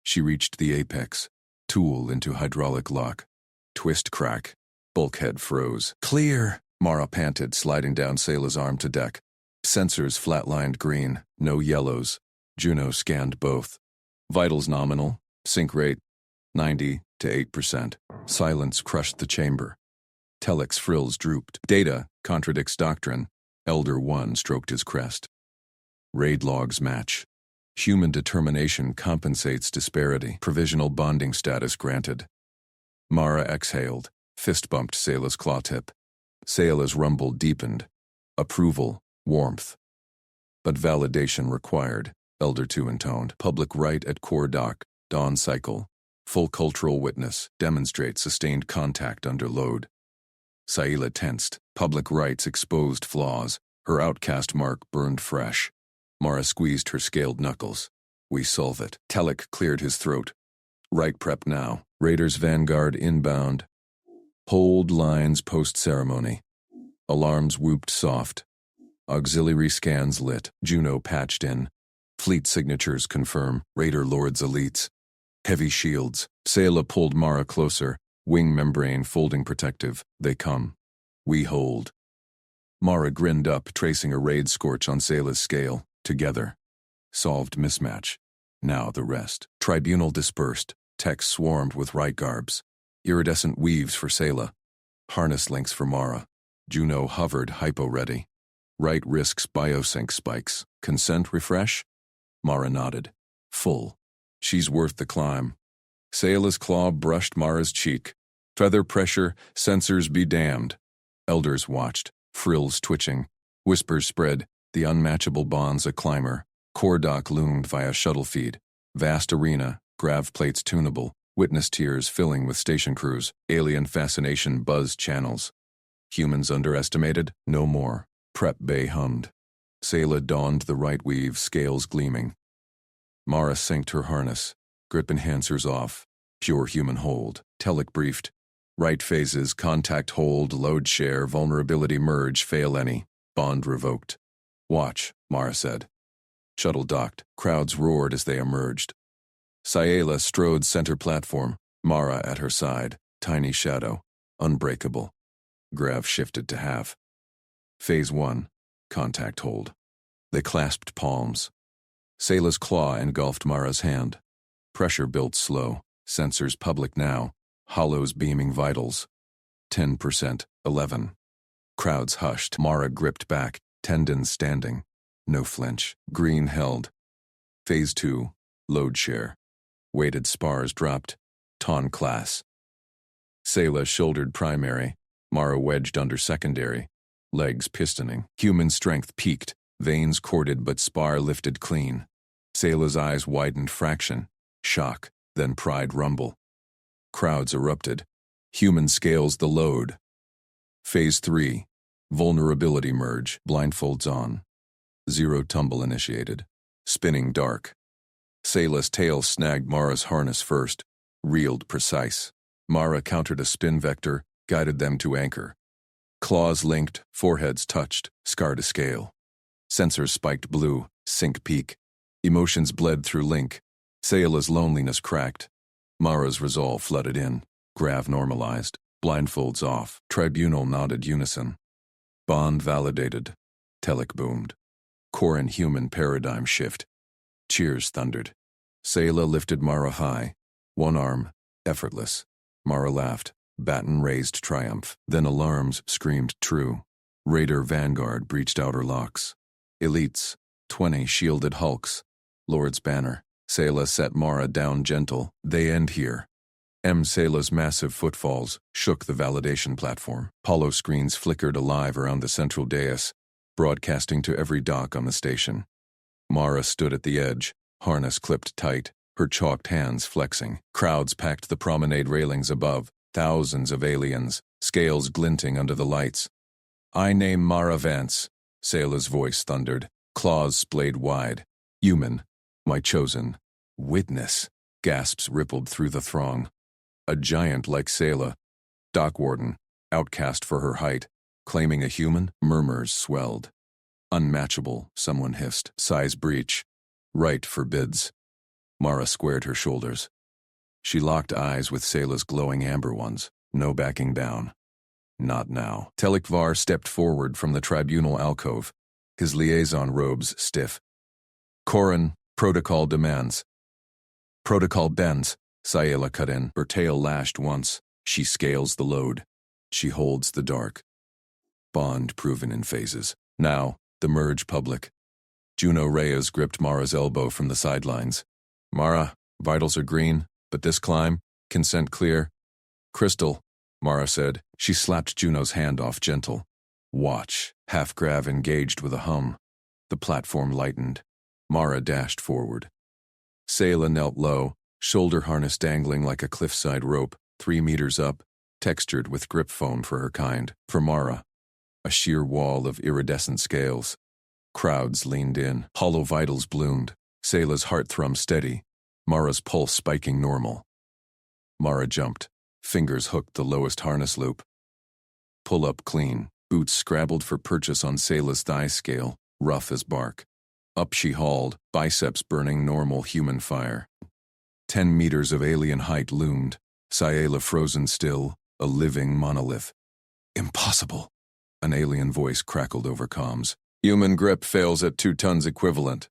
She reached the apex. Tool into hydraulic lock. Twist crack. Bulkhead froze. Clear! Mara panted, sliding down Sayla's arm to deck. Sensors flatlined green. No yellows. Juno scanned both. Vitals nominal. Sync rate 90 to 8%. Silence crushed the chamber. Telek's frills drooped. Data contradicts doctrine. Elder 1 stroked his crest. Raid logs match. Human determination compensates disparity. Provisional bonding status granted. Mara exhaled. Fist bumped Sayla's claw tip. Sayla's rumble deepened. Approval. Warmth. But validation required. Elder 2 intoned. Public right at core dock. Dawn cycle. Full cultural witness. Demonstrate sustained contact under load. Sayla tensed. Public rights exposed flaws. Her outcast mark burned fresh. Mara squeezed her scaled knuckles. We solve it. Telek cleared his throat. Right prep now. Raiders Vanguard inbound. Hold lines post-ceremony. Alarms whooped soft. Auxiliary scans lit. Juno patched in. Fleet signatures confirm. Raider Lords elites. Heavy shields. Sayla pulled Mara closer. Wing membrane folding protective. They come. We hold. Mara grinned up, tracing a raid scorch on Sayla's scale. Together. Solved mismatch. Now the rest. Tribunal dispersed. Techs swarmed with right garbs. Iridescent weaves for Sayla. Harness links for Mara. Juno hovered hypo-ready. Right risks biosync spikes. Consent refresh? Mara nodded. Full. She's worth the climb. Sayla's claw brushed Mara's cheek. Feather pressure, sensors be damned. Elders watched. Frills twitching. Whispers spread. The unmatchable bonds a climber. Core dock loomed via shuttle feed. Vast arena, grav plates tunable. Witness tiers filling with station crews. Alien fascination buzzed channels. Humans underestimated? No more. Prep Bay hummed. Sayla donned the right weave, scales gleaming. Mara synced her harness. Grip enhancers off. Pure human hold. Telic briefed. Right phases, contact hold, load share, vulnerability merge, fail any. Bond revoked. Watch, Mara said. Shuttle docked. Crowds roared as they emerged. Sayla strode center platform, Mara at her side, tiny shadow, unbreakable. Grav shifted to half. Phase 1, contact hold. They clasped palms. Sayla's claw engulfed Mara's hand. Pressure built slow, sensors public now, hollows beaming vitals. 10%, 11. Crowds hushed. Mara gripped back, tendons standing. No flinch. Green held. Phase 2, load share. Weighted spars dropped. Ton class. Sayla shouldered primary. Mara wedged under secondary. Legs pistoning. Human strength peaked. Veins corded but spar lifted clean. Sayla's eyes widened fraction. Shock, then pride rumble. Crowds erupted. Human scales the load. Phase 3. Vulnerability merge. Blindfolds on. Zero tumble initiated. Spinning dark. Sayla's tail snagged Mara's harness first. Reeled precise. Mara countered a spin vector, guided them to anchor. Claws linked, foreheads touched, scar to scale. Sensors spiked blue, sync peak. Emotions bled through link. Sayla's loneliness cracked. Mara's resolve flooded in. Grav normalized. Blindfolds off. Tribunal nodded unison. Bond validated. Telic boomed. Koran human paradigm shift. Cheers thundered. Sayla lifted Mara high. One arm, effortless. Mara laughed. Baton raised triumph. Then alarms screamed true. Raider Vanguard breached outer locks. Elites, 20 shielded hulks. Lord's banner. Sayla set Mara down gentle. They end here. Sayla's massive footfalls shook the validation platform. Holo screens flickered alive around the central dais, broadcasting to every dock on the station. Mara stood at the edge, harness clipped tight, her chalked hands flexing. Crowds packed the promenade railings above, thousands of aliens, scales glinting under the lights. I name Mara Vance, Sayla's voice thundered, claws splayed wide. Human, my chosen. Witness, gasps rippled through the throng. A giant like Sayla, dock warden, outcast for her height, claiming a human, murmurs swelled. Unmatchable, someone hissed. Size breach. Right forbids. Mara squared her shoulders. She locked eyes with Sayla's glowing amber ones. No backing down. Not now. Telikvar stepped forward from the tribunal alcove, his liaison robes stiff. Koran, protocol demands. Protocol bends. Sayla cut in. Her tail lashed once. She scales the load. She holds the dark. Bond proven in phases. Now, the merge public. Juno Reyes gripped Mara's elbow from the sidelines. Mara, vitals are green, but this climb, consent clear. Crystal, Mara said. She slapped Juno's hand off gentle. Watch. Half-grav engaged with a hum. The platform lightened. Mara dashed forward. Sayla knelt low, shoulder harness dangling like a cliffside rope, 3 meters up, textured with grip foam for her kind. For Mara, a sheer wall of iridescent scales. Crowds leaned in. Hollow vitals bloomed. Sayla's heart thrummed steady. Mara's pulse spiking normal. Mara jumped. Fingers hooked the lowest harness loop. Pull up clean. Boots scrabbled for purchase on Sayla's thigh scale, rough as bark. Up she hauled, biceps burning normal human fire. 10 meters of alien height loomed. Sayla frozen still, a living monolith. Impossible. An alien voice crackled over comms. Human grip fails at 2 tons equivalent.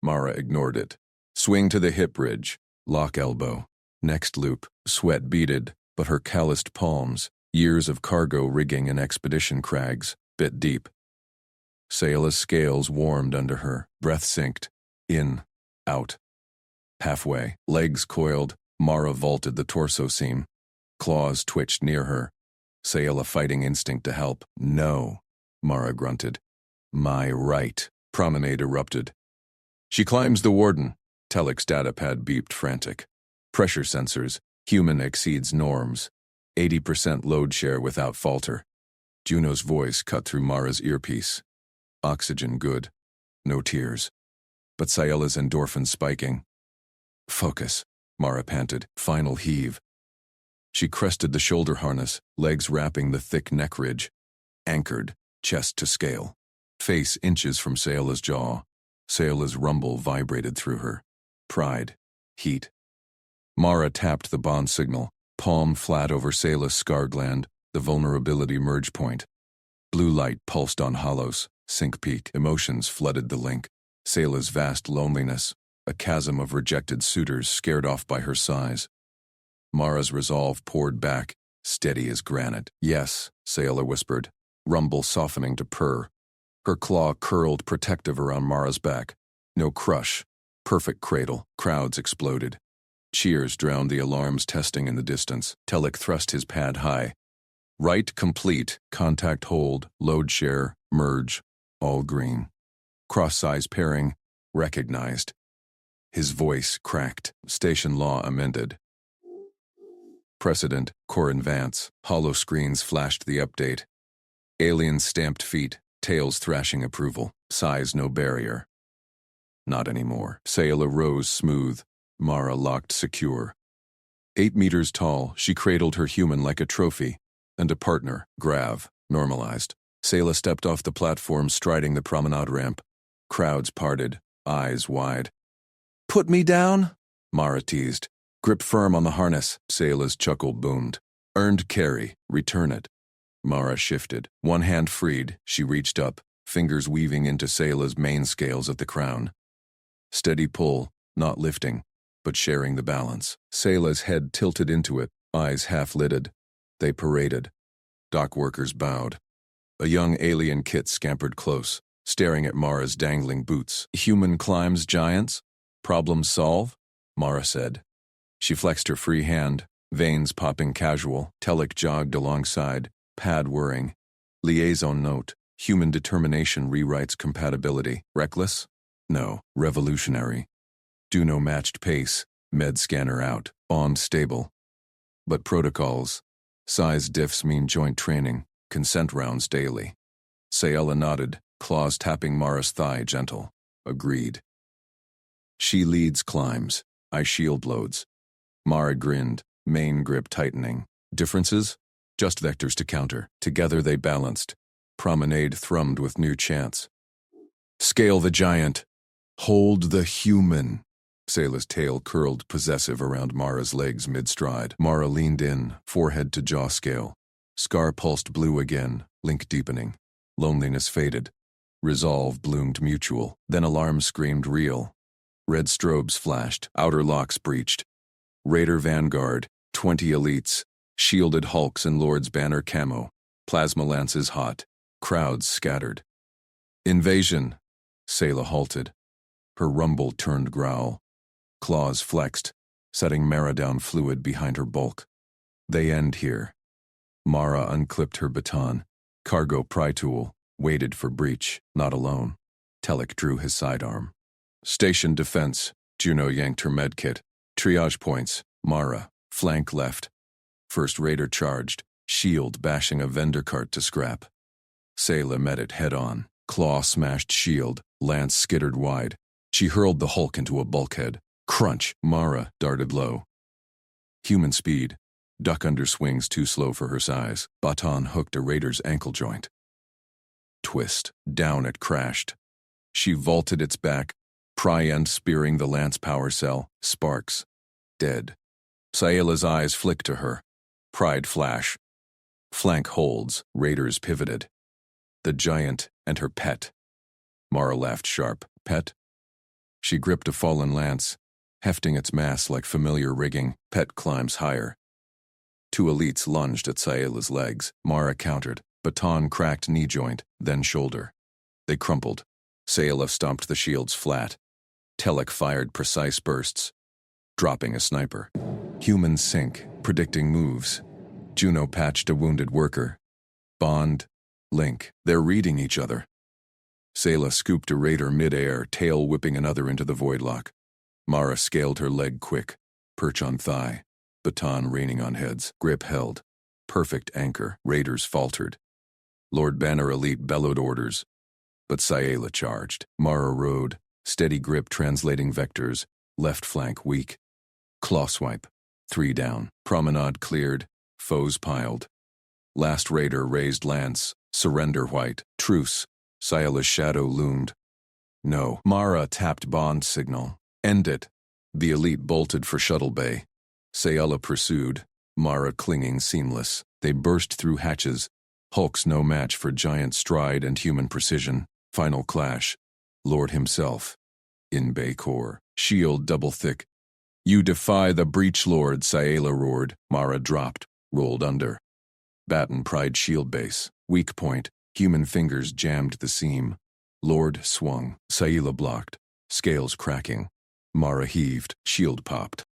Mara ignored it. Swing to the hip bridge. Lock elbow. Next loop. Sweat beaded, but her calloused palms, years of cargo rigging and expedition crags, bit deep. Sayla's scales warmed under her. Breath synced. In. Out. Halfway. Legs coiled. Mara vaulted the torso seam. Claws twitched near her. Sayla fighting instinct to help. No. Mara grunted. My right. Promenade erupted. She climbs the warden. Telic's datapad beeped frantic. Pressure sensors. Human exceeds norms. 80% load share without falter. Juno's voice cut through Mara's earpiece. Oxygen good. No tears. But Sayela's endorphins spiking. Focus, Mara panted. Final heave. She crested the shoulder harness, legs wrapping the thick neck ridge. Anchored, chest to scale. Face inches from Sayela's jaw. Sayela's rumble vibrated through her. Pride. Heat. Mara tapped the bond signal, palm flat over Sayela's scar gland, the vulnerability merge point. Blue light pulsed on hollows, sync peak. Emotions flooded the link. Sayela's vast loneliness, a chasm of rejected suitors scared off by her size. Mara's resolve poured back, steady as granite. Yes, Sayela whispered, rumble softening to purr. Her claw curled protective around Mara's back. No crush. Perfect cradle. Crowds exploded. Cheers drowned the alarms testing in the distance. Telek thrust his pad high. Right complete. Contact hold. Load share. Merge. All green. Cross-size pairing. Recognized. His voice cracked. Station law amended. Precedent. Corin Vance. Hollow screens flashed the update. Alien stamped feet. Tails thrashing approval. Size no barrier. Not anymore. Sayela rose smooth. Mara locked secure. 8 meters tall, she cradled her human like a trophy. And a partner, Grav, normalized. Sayela stepped off the platform, striding the promenade ramp. Crowds parted, eyes wide. Put me down? Mara teased. Grip firm on the harness. Sayela's chuckle boomed. Earned carry. Return it. Mara shifted. One hand freed, she reached up, fingers weaving into Sayela's main scales at the crown. Steady pull, not lifting, but sharing the balance. Sayela's head tilted into it, eyes half-lidded. They paraded. Dock workers bowed. A young alien kit scampered close, staring at Mara's dangling boots. Human climbs giants? Problems solve? Mara said. She flexed her free hand, veins popping casual. Telek jogged alongside, pad whirring. Liaison note. Human determination rewrites compatibility. Reckless? No. Revolutionary. Juno matched pace. Med scanner out. Bond stable. But protocols. Size diffs mean joint training. Consent rounds daily. Sayela nodded, claws tapping Mara's thigh gentle. Agreed. She leads climbs. I shield loads. Mara grinned, main grip tightening. Differences? Just vectors to counter. Together they balanced. Promenade thrummed with new chants. Scale the giant. Hold the human. Sayela's tail curled possessive around Mara's legs mid-stride. Mara leaned in, forehead to jaw scale. Scar pulsed blue again, link deepening. Loneliness faded. Resolve bloomed mutual. Then alarms screamed real. Red strobes flashed, outer locks breached. Raider Vanguard, 20 elites, shielded hulks in Lord's banner camo. Plasma lances hot. Crowds scattered. Invasion. Sayela halted. Her rumble turned growl. Claws flexed, setting Mara down fluid behind her bulk. They end here. Mara unclipped her baton. Cargo pry tool, waited for breach, not alone. Telek drew his sidearm. Station defense. Juno yanked her medkit. Triage points. Mara, flank left. First Raider charged, shield bashing a vendor cart to scrap. Sayela met it head-on. Claw smashed shield, lance skittered wide. She hurled the hulk into a bulkhead. Crunch! Mara darted low. Human speed. Duck under swings too slow for her size. Baton hooked a Raider's ankle joint. Twist. Down it crashed. She vaulted its back, pry end spearing the lance power cell. Sparks. Dead. Sayela's eyes flicked to her. Pride flash. Flank holds. Raiders pivoted. The giant and her pet. Mara laughed sharp. Pet? She gripped a fallen lance, hefting its mass like familiar rigging. Pet climbs higher. 2 elites lunged at Sayela's legs. Mara countered. Baton cracked knee joint, then shoulder. They crumpled. Sayela stomped the shields flat. Telek fired precise bursts, dropping a sniper. Humans sync, predicting moves. Juno patched a wounded worker. Bond, link. They're reading each other. Sayela scooped a Raider mid-air, tail whipping another into the voidlock. Mara scaled her leg quick, perch on thigh. Baton raining on heads. Grip held. Perfect anchor. Raiders faltered. Lord Banner Elite bellowed orders, but Sayala charged. Mara rode, steady grip translating vectors, left flank weak. Claw swipe, 3 down. Promenade cleared, foes piled. Last raider raised lance, surrender white. Truce, Sayala's shadow loomed. No. Mara tapped bond signal. End it. The elite bolted for shuttle bay. Sayala pursued, Mara clinging seamless. They burst through hatches, hulks no match for giant stride and human precision. Final clash. Lord himself. In bay core. Shield double thick. You defy the breach lord, Sayala roared. Mara dropped, rolled under. Batten pried shield base. Weak point. Human fingers jammed the seam. Lord swung. Sayala blocked. Scales cracking. Mara heaved. Shield popped.